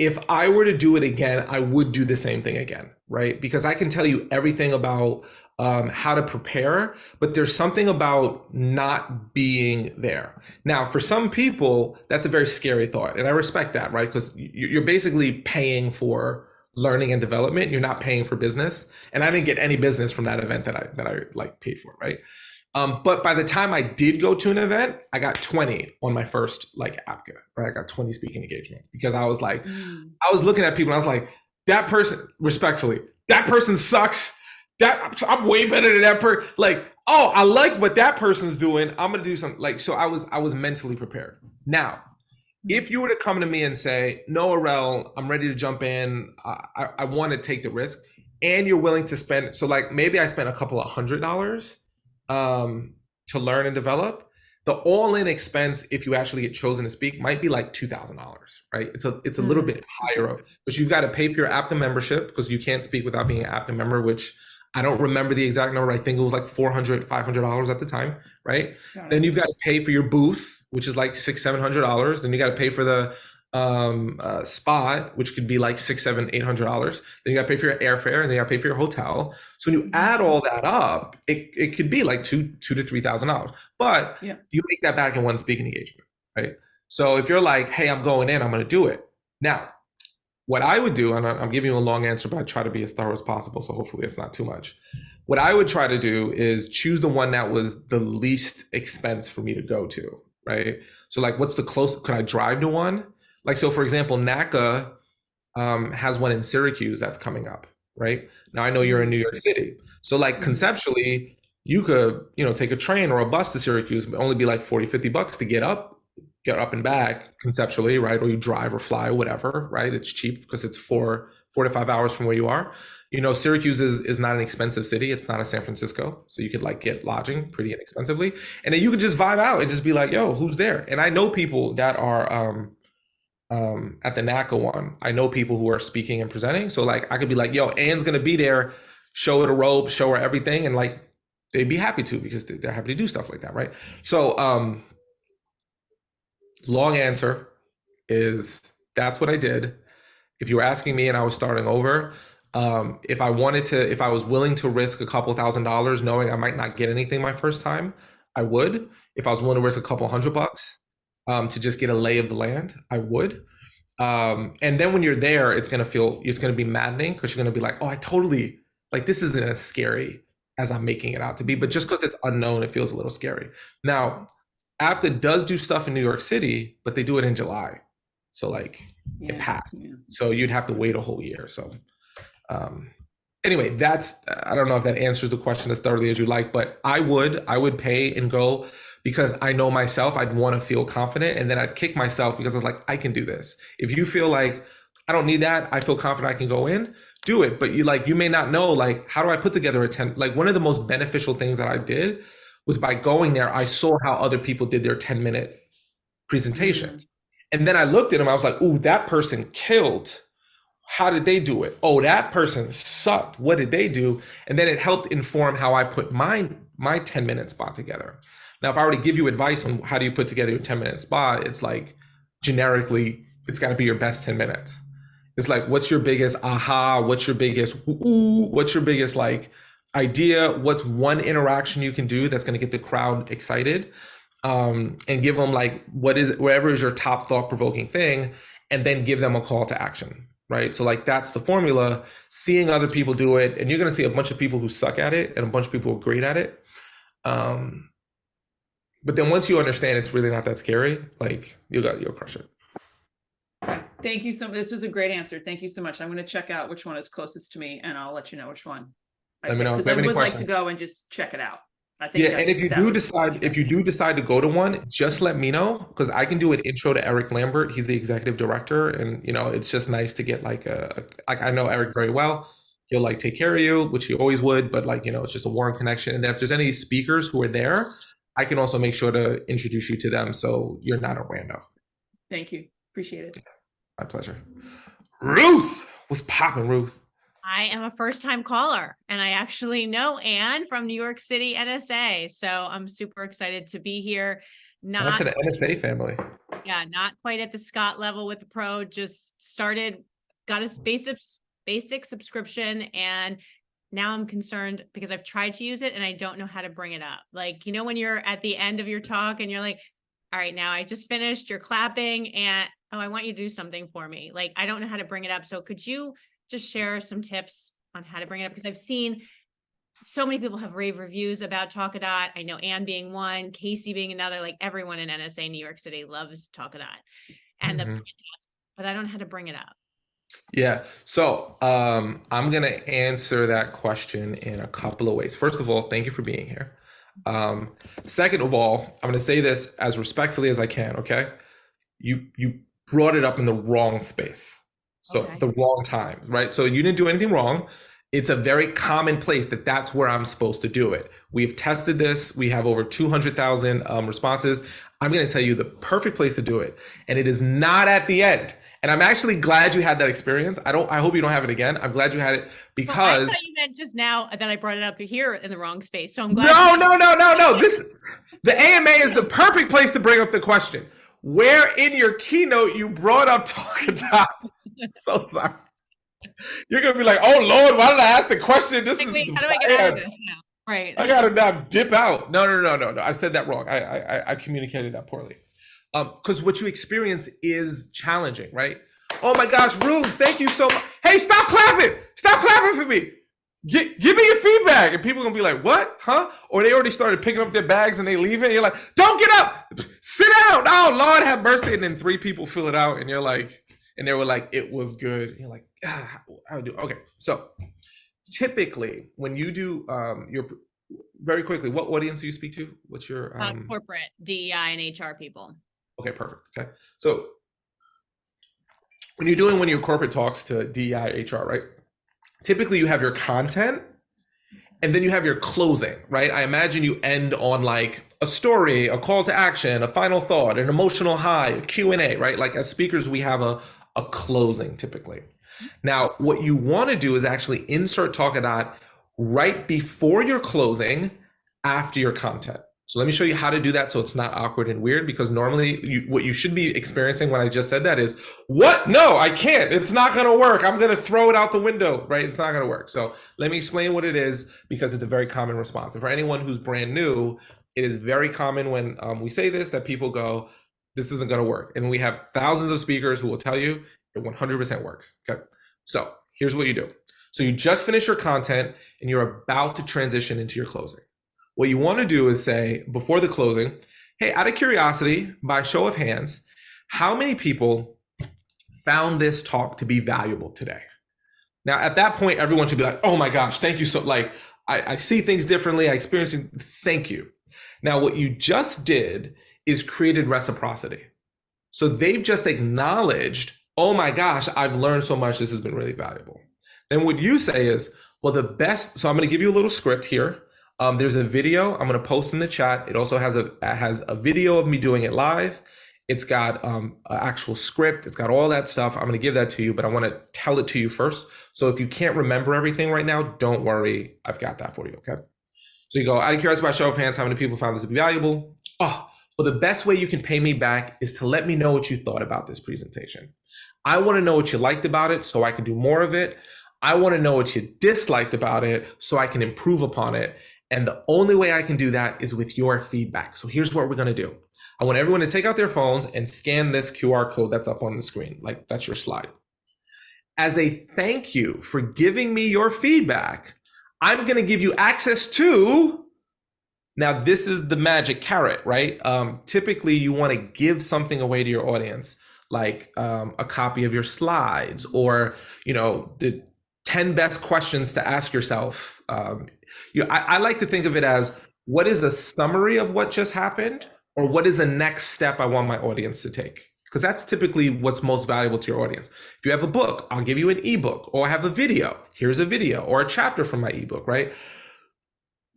If I were to do it again, I would do the same thing again, right? Because I can tell you everything about how to prepare, but there's something about not being there. Now, for some people, that's a very scary thought, and I respect that, right? Because you're basically paying for learning and development. You're not paying for business, and I didn't get any business from that event that I like paid for, right? But by the time I did go to an event, I got 20 on my first like APCA, right? I got 20 speaking engagements because I was like, I was looking at people and I was like, that person, respectfully, that person sucks. I'm way better than that person. Like, oh, I like what that person's doing. I'm gonna do something like, so I was mentally prepared. Now, If you were to come to me and say, no, Arel, I'm ready to jump in, I want to take the risk, and you're willing to spend, so like maybe I spent a couple of $100 to learn and develop. The all-in expense, if you actually get chosen to speak, might be like $2,000, right? It's a little bit higher of, but you've got to pay for your APTA membership because you can't speak without being an APTA member, which I don't remember the exact number. I think it was like $400, $500 at the time, right? Then you've got to pay for your booth, which is like $600, $700. Then you got to pay for the spot, which could be like $600, $700, $800. Then you got to pay for your airfare, and then you got to pay for your hotel. So when you add all that up, it could be like $2,000 to $3,000. But you make that back in one speaking engagement, right? So if you're like, hey, I'm going in, I'm going to do it. Now, what I would do, and I'm giving you a long answer, but I try to be as thorough as possible, so hopefully it's not too much. What I would try to do is choose the one that was the least expense for me to go to, right? So like, what's the closest? Could I drive to one? Like, so for example, NACA has one in Syracuse that's coming up, right? Now I know you're in New York City. So like conceptually, you could, take a train or a bus to Syracuse, but only be like $40, $50 to get up and back conceptually, right? Or you drive or fly or whatever, right? It's cheap because it's 4 to 5 hours from where you are. Syracuse is not an expensive city. It's not a San Francisco. So you could like get lodging pretty inexpensively. And then you could just vibe out and just be like, yo, who's there? And I know people that are at the NACA one. I know people who are speaking and presenting. So like I could be like, yo, Anne's gonna be there, show her the robe, show her everything, and like they'd be happy to because they're happy to do stuff like that, right? So long answer is that's what I did. If you were asking me and I was starting over, if I was willing to risk a couple $1,000 knowing I might not get anything my first time, I would. If I was willing to risk a couple $100 to just get a lay of the land, I would. And then when you're there, it's going to be maddening because you're going to be like, oh, I totally, like, this isn't as scary as I'm making it out to be. But just because it's unknown, it feels a little scary. Now, APTA does do stuff in New York City, but they do it in July. So like it passed. Yeah. So you'd have to wait a whole year. So anyway, I don't know if that answers the question as thoroughly as you like, but I would pay and go because I know myself. I'd want to feel confident, and then I'd kick myself because I was like, I can do this. If you feel like I don't need that, I feel confident I can go in, do it. But you may not know, like, how do I put together a 10? Like, one of the most beneficial things that I did was by going there, I saw how other people did their 10-minute presentations. And then I looked at them, I was like, ooh, that person killed. How did they do it? Oh, that person sucked. What did they do? And then it helped inform how I put my 10-minute spot together. Now, if I were to give you advice on how do you put together your 10-minute spot, it's like generically, it's got to be your best 10 minutes. It's like, what's your biggest aha? What's your biggest ooh? What's your biggest like idea? What's one interaction you can do that's going to get the crowd excited? And give them like, whatever is your top thought-provoking thing, and then give them a call to action, right? So like, that's the formula, seeing other people do it. And you're going to see a bunch of people who suck at it and a bunch of people who are great at it. But then once you understand it's really not that scary, like you'll crush it. Thank you so much. This was a great answer. Thank you so much. I'm going to check out which one is closest to me, and I'll let you know which one. Let me know because I would like to go and just check it out. I think and if you do decide to go to one, just let me know, because I can do an intro to Eric Lambert. He's the executive director, and it's just nice to get like I know Eric very well. He'll like take care of you, which he always would, but like it's just a warm connection. And then if there's any speakers who are there, I can also make sure to introduce you to them so you're not a rando. Thank you. Appreciate it. My pleasure. Ruth, what's popping, Ruth? I am a first-time caller, and I actually know Anne from New York City NSA. So I'm super excited to be here. Not to the NSA family. Yeah, not quite at the Scott level with the pro. Just started, got a basic subscription, and now I'm concerned because I've tried to use it and I don't know how to bring it up. Like, when you're at the end of your talk and you're like, all right, now I just finished, you're clapping, and oh, I want you to do something for me. Like, I don't know how to bring it up. So could you just share some tips on how to bring it up? Because I've seen so many people have rave reviews about Talkadot. I know Anne being one, Casey being another, like everyone in NSA New York City loves Talkadot and the printouts, but I don't know how to bring it up. Yeah. So I'm going to answer that question in a couple of ways. First of all, thank you for being here. Second of all, I'm going to say this as respectfully as I can. Okay. you brought it up in the wrong space. So Okay. the wrong time, right? So you didn't do anything wrong. It's a very common place that's where I'm supposed to do it. We've tested this. We have over 200,000 responses. I'm going to tell you the perfect place to do it. And it is not at the end. And I'm actually glad you had that experience. I hope you don't have it again. I'm glad you had it Well, I because thought you meant just now that I brought it up here in the wrong space. So I'm no, glad. no. The AMA is the perfect place to bring up the question. Where in your keynote you brought up Talkadot? So sorry. You're gonna be like, oh Lord, why did I ask the question? This Like, is wait, how do I get out of this now? Right. I gotta now dip out. No. I said that wrong. I communicated that poorly. Because what you experience is challenging, right? Oh my gosh, Ruth, thank you so much. Hey, stop clapping! Stop clapping for me. Give me your feedback. And people are gonna be like, what? Huh? Or they already started picking up their bags and they leave it. And you're like, don't get up, sit down. Oh Lord have mercy. And then 3 people fill it out, and you're like, and they were like, it was good. And you're like, how do okay. So typically when you do your very quickly, what audience do you speak to? What's your Corporate DEI and HR people. okay, perfect. Okay. So when you're doing one of your corporate talks to DEI HR, right? Typically you have your content and then you have your closing, right? I imagine you end on like a story, a call to action, a final thought, an emotional high, a Q&A, right? Like as speakers, we have a closing typically. Now, what you want to do is actually insert Talkadot right before your closing, after your content. So let me show you how to do that so it's not awkward and weird, because normally what you should be experiencing when I just said that is, what? No, I can't. It's not going to work. I'm going to throw it out the window, right? It's not going to work. So let me explain what it is, because it's a very common response. And for anyone who's brand new, it is very common when we say this, that people go, this isn't going to work. And we have thousands of speakers who will tell you it 100% works. Okay. So here's what you do. So you just finished your content and you're about to transition into your closing. What you want to do is say before the closing, hey, out of curiosity, by show of hands, how many people found this talk to be valuable today? Now, at that point, everyone should be like, oh my gosh, thank you. So like, I see things differently. I experience it. Thank you. Now, what you just did is created reciprocity. So they've just acknowledged, oh my gosh, I've learned so much. This has been really valuable. Then what you say is, well, the best, so I'm going to give you a little script here. There's a video I'm going to post in the chat. It also has a video of me doing it live. It's got an actual script. It's got all that stuff. I'm going to give that to you, but I want to tell it to you first. So if you can't remember everything right now, don't worry. I've got that for you, okay? So you go, out of curiosity, by show of hands, how many people found this to be valuable? Oh, well, the best way you can pay me back is to let me know what you thought about this presentation. I want to know what you liked about it so I can do more of it. I want to know what you disliked about it so I can improve upon it. And the only way I can do that is with your feedback. So here's what we're going to do. I want everyone to take out their phones and scan this QR code that's up on the screen. Like that's your slide. As a thank you for giving me your feedback, I'm going to give you access to, now this is the magic carrot, right? Typically you want to give something away to your audience, like a copy of your slides, or, you know, the 10 best questions to ask yourself. I like to think of it as, what is a summary of what just happened, or what is the next step I want my audience to take? Because that's typically what's most valuable to your audience. If you have a book, I'll give you an ebook, or I have a video. Here's a video, or a chapter from my ebook, right?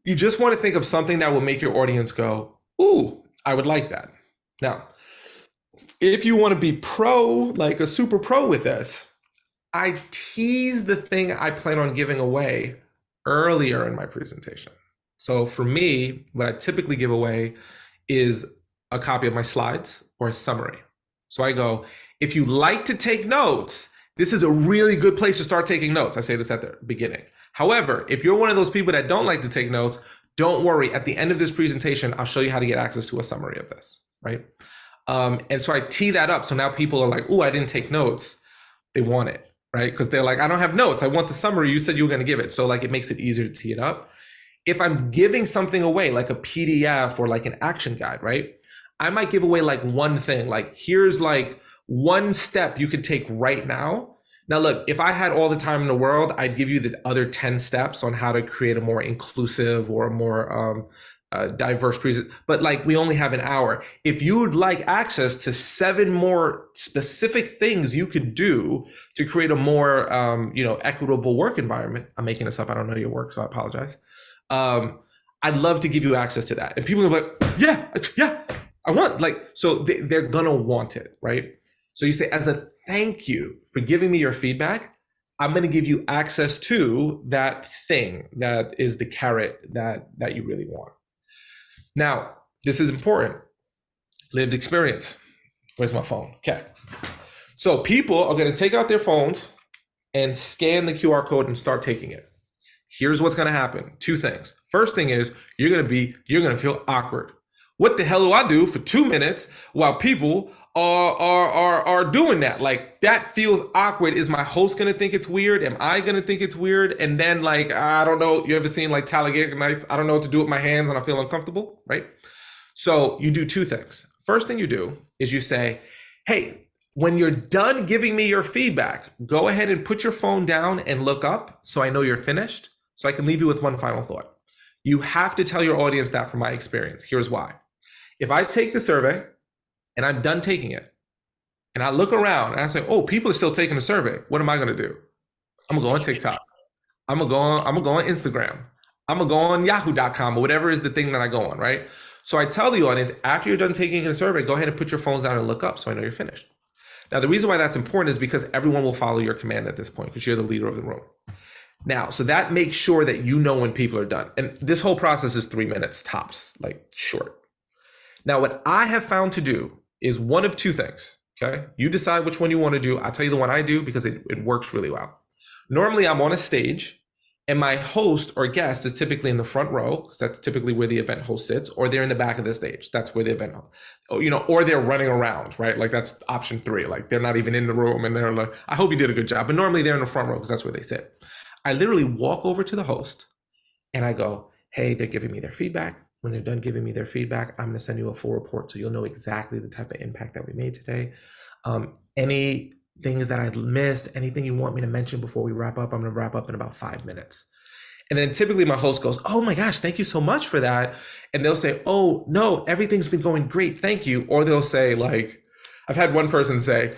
You just want to think of something that will make your audience go, ooh, I would like that. Now, if you want to be pro, like a super pro with this, I tease the thing I plan on giving away earlier in my presentation. So for me, what I typically give away is a copy of my slides or a summary. So I go, if you like to take notes, this is a really good place to start taking notes. I say this at the beginning. However, if you're one of those people that don't like to take notes, don't worry. At the end of this presentation, I'll show you how to get access to a summary of this, right? And so I tee that up. So now people are like, oh, I didn't take notes. They want it, right? Because they're like, I don't have notes. I want the summary. You said you were going to give it. So like, it makes it easier to tee it up. If I'm giving something away, like a PDF or like an action guide, right? I might give away like one thing, like here's like one step you could take right now. Now, look, if I had all the time in the world, I'd give you the other 10 steps on how to create a more inclusive or a more diverse present, but like we only have an hour. If you would like access to 7 more specific things you could do to create a more, equitable work environment. I'm making this up. I don't know your work, so I apologize. I'd love to give you access to that. And people are like, yeah, I want, like, so they're gonna want it, right? So you say, as a thank you for giving me your feedback, I'm gonna give you access to that thing that is the carrot that you really want. Now, this is important. Lived experience. Where's my phone? Okay. So people are gonna take out their phones and scan the QR code and start taking it. Here's what's gonna happen. 2 things. First thing is you're gonna feel awkward. What the hell do I do for 2 minutes while people are doing that? Like, that feels awkward. Is my host gonna think it's weird? Am I gonna think it's weird? And then, like, I don't know, you ever seen like Talladega Nights? I don't know what to do with my hands and I feel uncomfortable, right? So you do 2 things. First thing you do is you say, hey, when you're done giving me your feedback, go ahead and put your phone down and look up so I know you're finished, so I can leave you with one final thought. You have to tell your audience that from my experience. Here's why. If I take the survey and I'm done taking it, and I look around and I say, oh, people are still taking the survey, what am I gonna do? I'm gonna go on TikTok. I'm gonna go on Instagram. I'm gonna go on yahoo.com or whatever is the thing that I go on, right? So I tell the audience, after you're done taking the survey, go ahead and put your phones down and look up so I know you're finished. Now, the reason why that's important is because everyone will follow your command at this point because you're the leader of the room. Now, so that makes sure that you know when people are done. And this whole process is 3 minutes tops, like short. Now, what I have found to do is one of 2 things, okay? You decide which one you want to do. I'll tell you the one I do because it works really well. Normally, I'm on a stage and my host or guest is typically in the front row because that's typically where the event host sits, or they're in the back of the stage. That's where the event host, or they're running around, right? Like that's option 3. Like they're not even in the room and they're like, I hope you did a good job. But normally they're in the front row because that's where they sit. I literally walk over to the host and I go, hey, they're giving me their feedback. When they're done giving me their feedback, I'm going to send you a full report so you'll know exactly the type of impact that we made today. Any things that I missed, anything you want me to mention before we wrap up, I'm going to wrap up in about 5 minutes. And then typically my host goes, oh my gosh, thank you so much for that. And they'll say, oh no, everything's been going great, thank you. Or they'll say, like, I've had one person say,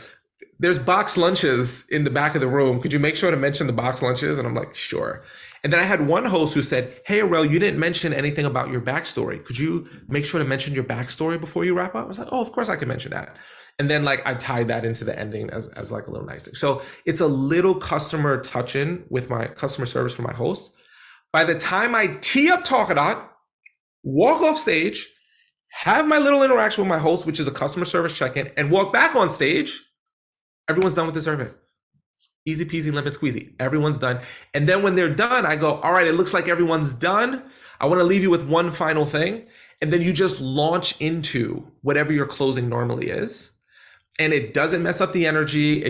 there's box lunches in the back of the room. Could you make sure to mention the box lunches? And I'm like, sure. And then I had one host who said, hey, Aurel, you didn't mention anything about your backstory. Could you make sure to mention your backstory before you wrap up? I was like, oh, of course I can mention that. And then like I tied that into the ending as like a little nice thing. So it's a little customer touch-in with my customer service for my host. By the time I tee up Talkadot, walk off stage, have my little interaction with my host, which is a customer service check-in, and walk back on stage, everyone's done with the survey. Easy peasy, lemon squeezy. Everyone's done. And then when they're done, I go, all right, it looks like everyone's done. I want to leave you with one final thing. And then you just launch into whatever your closing normally is. And it doesn't mess up the energy.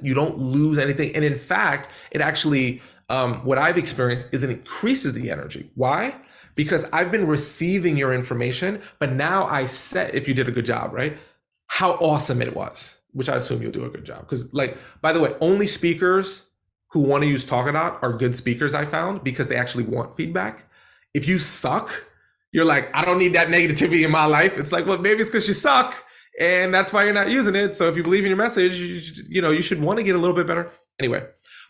You don't lose anything. And in fact, it actually, what I've experienced is it increases the energy. Why? Because I've been receiving your information, but now I said, if you did a good job, right? How awesome it was. Which I assume you'll do a good job. Because, like, by the way, only speakers who want to use Talkadot are good speakers, I found, because they actually want feedback. If you suck, you're like, I don't need that negativity in my life. It's like, well, maybe it's because you suck, and that's why you're not using it. So if you believe in your message, you should want to get a little bit better. Anyway,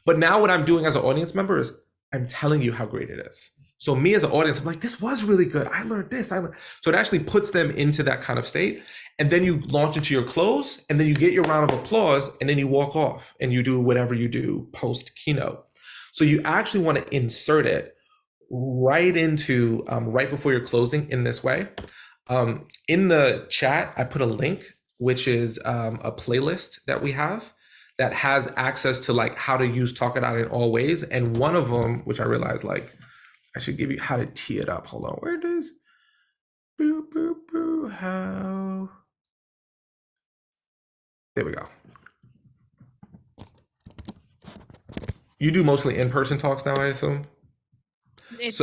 but now what I'm doing as an audience member is I'm telling you how great it is. So me as an audience, I'm like, this was really good. I learned this. So it actually puts them into that kind of state. And then you launch into your close, and then you get your round of applause, and then you walk off and you do whatever you do post keynote. So you actually want to insert it right into right before you're closing in this way. In the chat, I put a link, which is a playlist that we have that has access to like how to use Talkadot in all ways. And one of them, which I realized like I should give you how to tee it up. Hold on, where it is? Boo, boo, boo, how? There we go. You do mostly in-person talks now, I assume? It's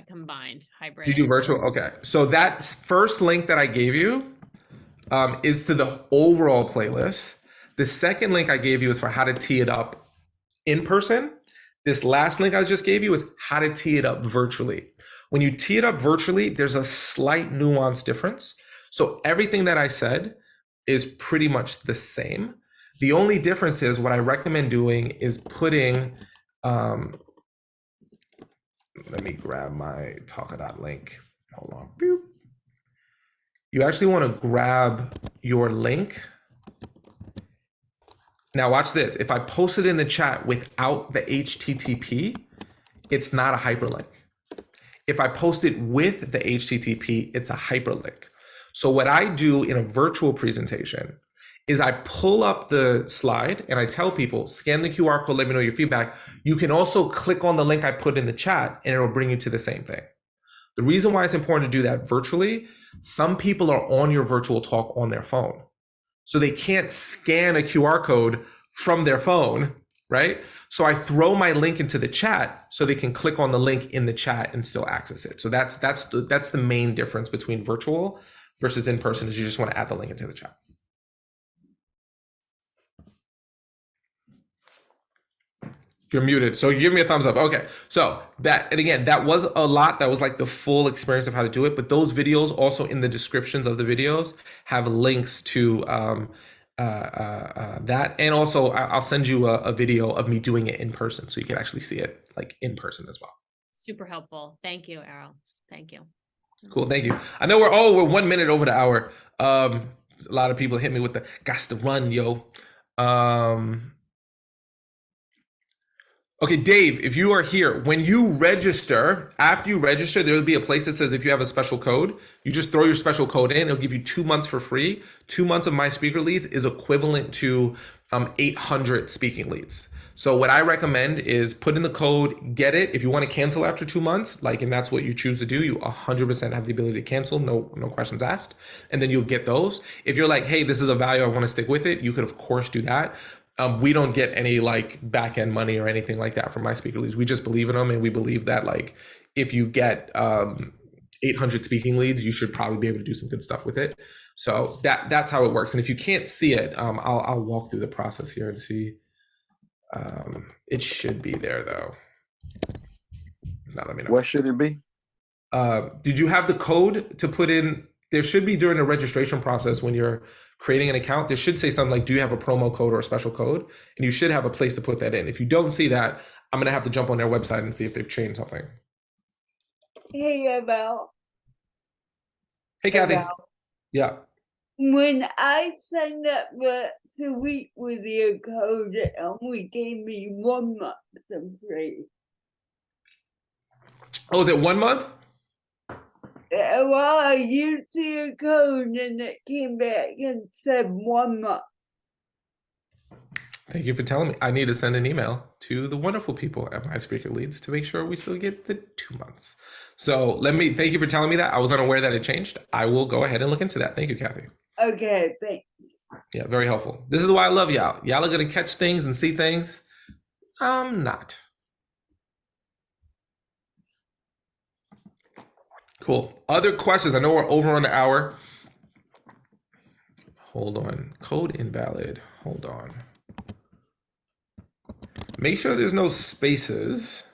combined, hybrid. You do virtual? Okay. So that first link that I gave you is to the overall playlist. The second link I gave you is for how to tee it up in person. This last link I just gave you is how to tee it up virtually. When you tee it up virtually, there's a slight nuance difference. So everything that I said is pretty much the same. The only difference is what I recommend doing is putting, let me grab my Talkadot link. Hold on. Boop. You actually want to grab your link. Now watch this. If I post it in the chat without the HTTP, it's not a hyperlink. If I post it with the HTTP, it's a hyperlink. So what I do in a virtual presentation is I pull up the slide and I tell people, scan the QR code, let me know your feedback. You can also click on the link I put in the chat and it'll bring you to the same thing. The reason why it's important to do that virtually, some people are on your virtual talk on their phone. So they can't scan a QR code from their phone, right? So I throw my link into the chat so they can click on the link in the chat and still access it. So that's the main difference between virtual versus in person, is you just want to add the link into the chat. You're muted. So you give me a thumbs up. Okay. So that, and again, that was a lot. That was like the full experience of how to do it. But those videos also in the descriptions of the videos have links to that. And also I'll send you a video of me doing it in person so you can actually see it like in person as well. Super helpful. Thank you, Errol. Thank you. Cool. Thank you. I know we're 1 minute over the hour. A lot of people hit me with the "got to run, yo." Okay, Dave, if you are here, when you register, after you register, there will be a place that says if you have a special code, you just throw your special code in. It'll give you 2 months for free. 2 months of My Speaker Leads is equivalent to 800 speaking leads. So what I recommend is put in the code, get it. If you want to cancel after 2 months, like, and that's what you choose to do, you 100% have the ability to cancel, no questions asked. And then you'll get those. If you're like, hey, this is a value, I want to stick with it, you could of course do that. We don't get any like back end money or anything like that from My Speaker Leads. We just believe in them, and we believe that like if you get 800 speaking leads, you should probably be able to do some good stuff with it. So that's how it works. And if you can't see it, I'll walk through the process here and see. It should be there though. Now let me know. What should it be? Did you have the code to put in? There should be during the registration process when you're creating an account, there should say something like, do you have a promo code or a special code? And you should have a place to put that in. If you don't see that, I'm going to have to jump on their website and see if they've changed something. Hey, about. Hey, Kathy. Yeah. When I signed up to week with your code, it only gave me 1 month of free. Oh, is it 1 month? Well, I used your code and it came back and said 1 month. Thank you for telling me. I need to send an email to the wonderful people at My Speaker Leads to make sure we still get the 2 months. So thank you for telling me that. I was unaware that it changed. I will go ahead and look into that. Thank you, Kathy. Okay, thanks. Yeah, very helpful. This is why I love y'all. Y'all are going to catch things and see things. I'm not. Cool. Other questions? I know we're over on the hour. Hold on. Code invalid. Hold on. Make sure there's no spaces.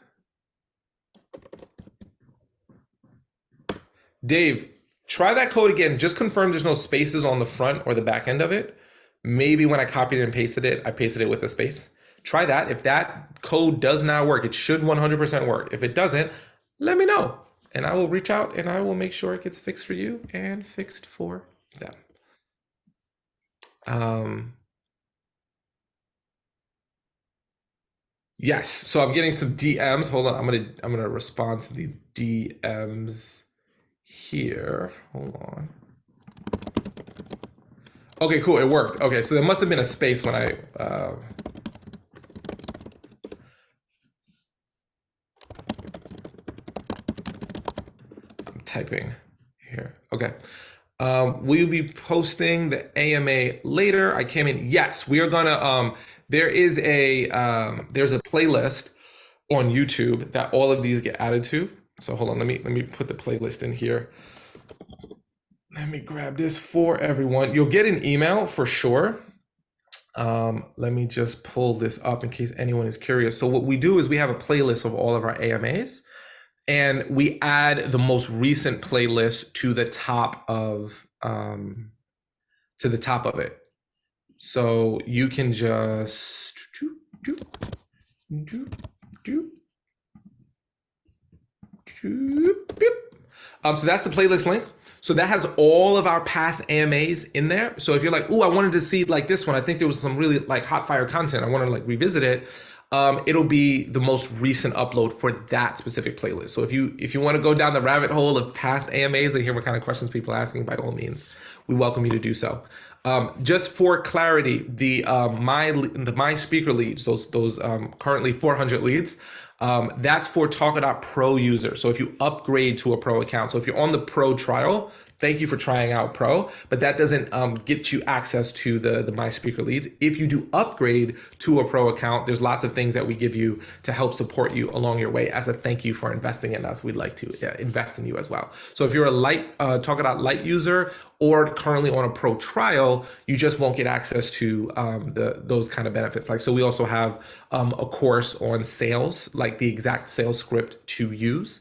Dave, try that code again. Just confirm there's no spaces on the front or the back end of it. Maybe when I copied and pasted it, I pasted it with a space. Try that. If that code does not work, it should 100% work. If it doesn't, let me know. And I will reach out and I will make sure it gets fixed for you and fixed for them. Yes, so I'm getting some DMs. Hold on, I'm gonna respond to these DMs here. Hold on. Okay, cool, it worked. Okay, so there must have been a space when I typing here. Okay. We'll be posting the AMA later. I came in. Yes, we are gonna. There's a playlist on YouTube that all of these get added to. So hold on. Let me put the playlist in here. Let me grab this for everyone. You'll get an email for sure. Let me just pull this up in case anyone is curious. So what we do is we have a playlist of all of our AMAs. and we add the most recent playlist to the top of it. So you can just so that's the playlist link. So that has all of our past AMAs in there. So if you're like, oh, I wanted to see like this one, I think there was some really like hot fire content, I want to like revisit it. It'll be the most recent upload for that specific playlist. So if you want to go down the rabbit hole of past AMAs and hear what kind of questions people are asking, by all means, we welcome you to do so. Just for clarity, the my speaker leads, those currently 400 leads, that's for Talkadot Pro users. So if you upgrade to a Pro account, so if you're on the Pro trial, thank you for trying out Pro, but that doesn't get you access to the My Speaker leads. If you do upgrade to a Pro account, there's lots of things that we give you to help support you along your way. As a thank you for investing in us, we'd like to invest in you as well. So if you're a Talkadot Lite user or currently on a Pro trial, you just won't get access to those kind of benefits. Like, so we also have a course on sales, like the exact sales script to use.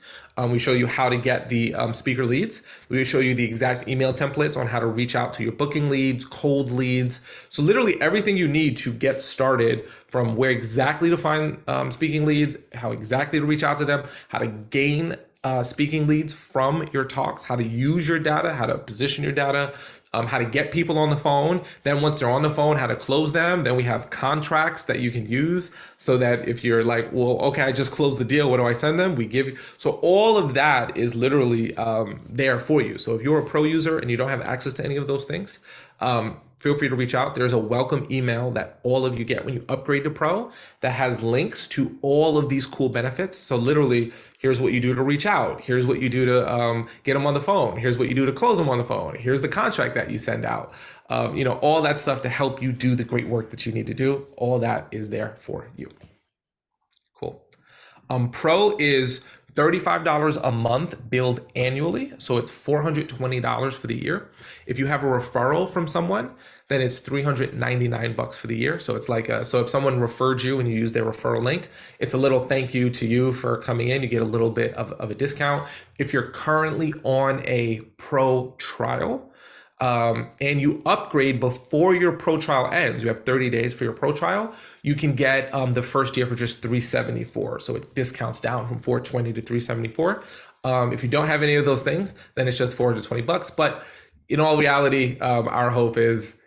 We show you how to get the speaker leads. We show you the exact email templates on how to reach out to your booking leads, cold leads. So literally everything you need to get started, from where exactly to find speaking leads, how exactly to reach out to them, how to gain speaking leads from your talks, how to use your data, how to position your data, how to get people on the phone. Then once they're on the phone, how to close them. Then we have contracts that you can use so that if you're like, well, okay, I just closed the deal, what do I send them? We give you. So all of that is literally there for you. So if you're a Pro user and you don't have access to any of those things, feel free to reach out. There's a welcome email that all of you get when you upgrade to Pro that has links to all of these cool benefits. So literally, here's what you do to reach out. Here's what you do to get them on the phone. Here's what you do to close them on the phone. Here's the contract that you send out. All that stuff to help you do the great work that you need to do. All that is there for you. Cool. Pro is $35 a month billed annually. So it's $420 for the year. If you have a referral from someone, then it's $399 for the year. So it's like, so if someone referred you and you use their referral link, it's a little thank you to you for coming in. You get a little bit of a discount. If you're currently on a Pro trial, and you upgrade before your Pro trial ends, you have 30 days for your Pro trial, you can get the first year for just $374. So it discounts down from $420 to $374. If you don't have any of those things, then it's just $420. But in all reality, our hope is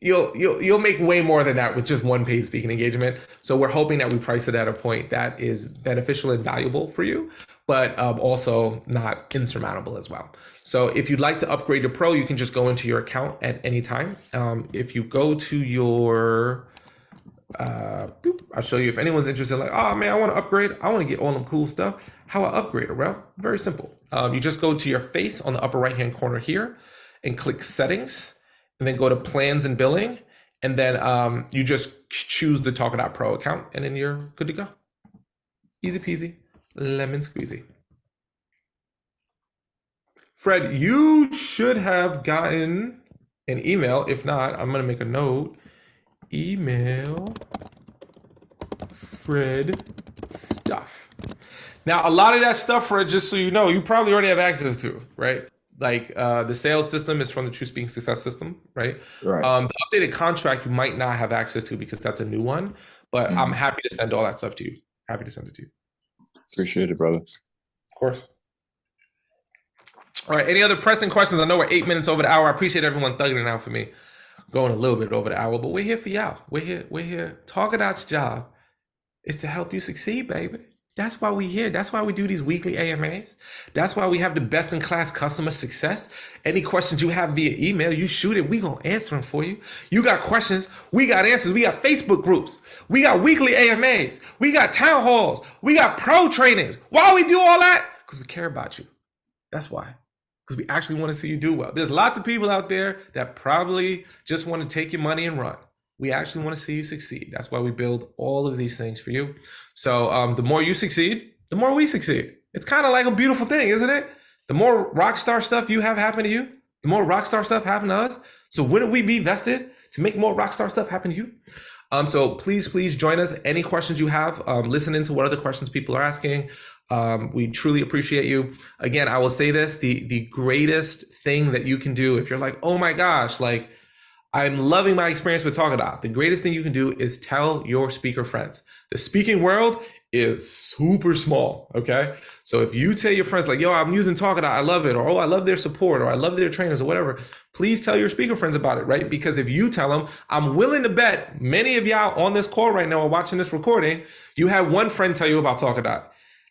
you'll make way more than that with just one paid speaking engagement. So we're hoping that we price it at a point that is beneficial and valuable for you, but also not insurmountable as well. So if you'd like to upgrade to Pro, you can just go into your account at any time. If you go to your, I'll show you if anyone's interested, like, oh man, I want to upgrade. I want to get all them cool stuff. How I upgrade it? Well, very simple. You just go to your face on the upper right-hand corner here and click settings, and then go to plans and billing. And then you just choose the Talkadot Pro account, and then you're good to go. Easy peasy, lemon squeezy. Fred, you should have gotten an email. If not, I'm going to make a note. Email Fred stuff. Now, a lot of that stuff, Fred, just so you know, you probably already have access to, right? Like the sales system is from the True Speaking Success system, right? Right. The updated contract you might not have access to because that's a new one, but I'm happy to send all that stuff to you. Happy to send it to you. Appreciate it, brother. Of course. All right, any other pressing questions? I know we're 8 minutes over the hour. I appreciate everyone thugging it out for me. Going a little bit over the hour, but we're here for y'all. We're here. Talkadot's job is to help you succeed, baby. That's why we're here. That's why we do these weekly AMAs. That's why we have the best-in-class customer success. Any questions you have via email, you shoot it. We gonna answer them for you. You got questions, we got answers. We got Facebook groups. We got weekly AMAs. We got town halls. We got pro trainings. Why we do all that? Because we care about you. That's why. Because we actually want to see you do well. There's lots of people out there that probably just want to take your money and run. We actually want to see you succeed. That's why we build all of these things for you. So the more you succeed, the more we succeed. It's kind of like a beautiful thing, isn't it? The more rock star stuff you have happen to you, the more rock star stuff happen to us. So wouldn't we be vested to make more rock star stuff happen to you? So please join us. Any questions you have, listen into what other questions people are asking. We truly appreciate you. Again, I will say this, the greatest thing that you can do if you're like, oh my gosh, like I'm loving my experience with Talkadot. The greatest thing you can do is tell your speaker friends. The speaking world is super small, okay? So if you tell your friends like, yo, I'm using Talkadot, I love it, or oh, I love their support, or I love their trainers, or whatever, please tell your speaker friends about it, right? Because if you tell them, I'm willing to bet many of y'all on this call right now or watching this recording, you had one friend tell you about Talkadot.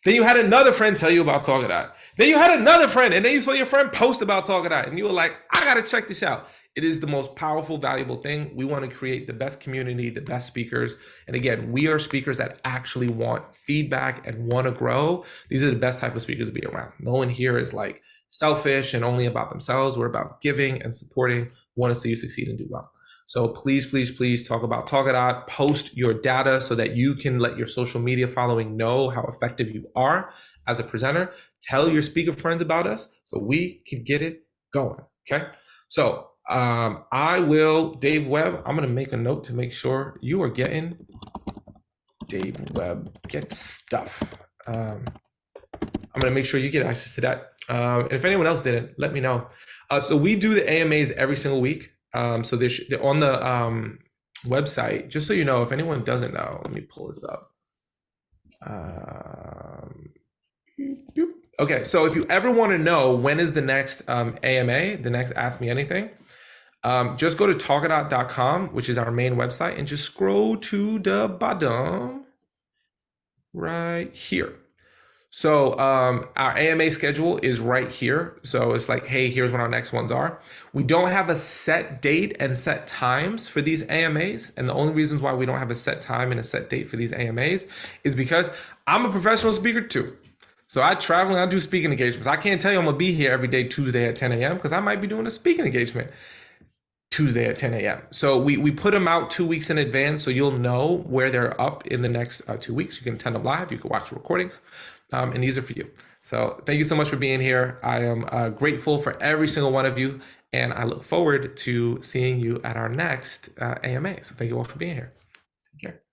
Then you had another friend tell you about Talkadot. Then you had another friend, and then you saw your friend post about Talkadot, and you were like, I gotta check this out. It is the most powerful, valuable thing. We want to create the best community, the best speakers. And again, we are speakers that actually want feedback and want to grow. These are the best type of speakers to be around. No one here is like selfish and only about themselves. We're about giving and supporting, want to see you succeed and do well. So please, please, please talk about Talkadot, post your data so that you can let your social media following know how effective you are as a presenter. Tell your speaker friends about us so we can get it going, okay? So I will, Dave Webb, I'm going to make a note to make sure you are getting Dave Webb Get Stuff. I'm going to make sure you get access to that. And if anyone else didn't, let me know. So we do the AMAs every single week. So they're on the website, just so you know, if anyone doesn't know, let me pull this up. Okay, so if you ever want to know when is the next AMA, the next Ask Me Anything, just go to talkadot.com, which is our main website, and just scroll to the bottom right here. So our AMA schedule is right here. So it's like, hey, here's when our next ones are. We don't have a set date and set times for these AMAs. And the only reasons why we don't have a set time and a set date for these AMAs is because I'm a professional speaker too. So I travel and I do speaking engagements. I can't tell you I'm gonna be here every day Tuesday at 10 a.m. because I might be doing a speaking engagement Tuesday at 10 a.m. So we put them out 2 weeks in advance so you'll know where they're up in the next 2 weeks. You can attend them live, you can watch the recordings, and these are for you. So thank you so much for being here. I am grateful for every single one of you, and I look forward to seeing you at our next AMA. So thank you all for being here. Take care.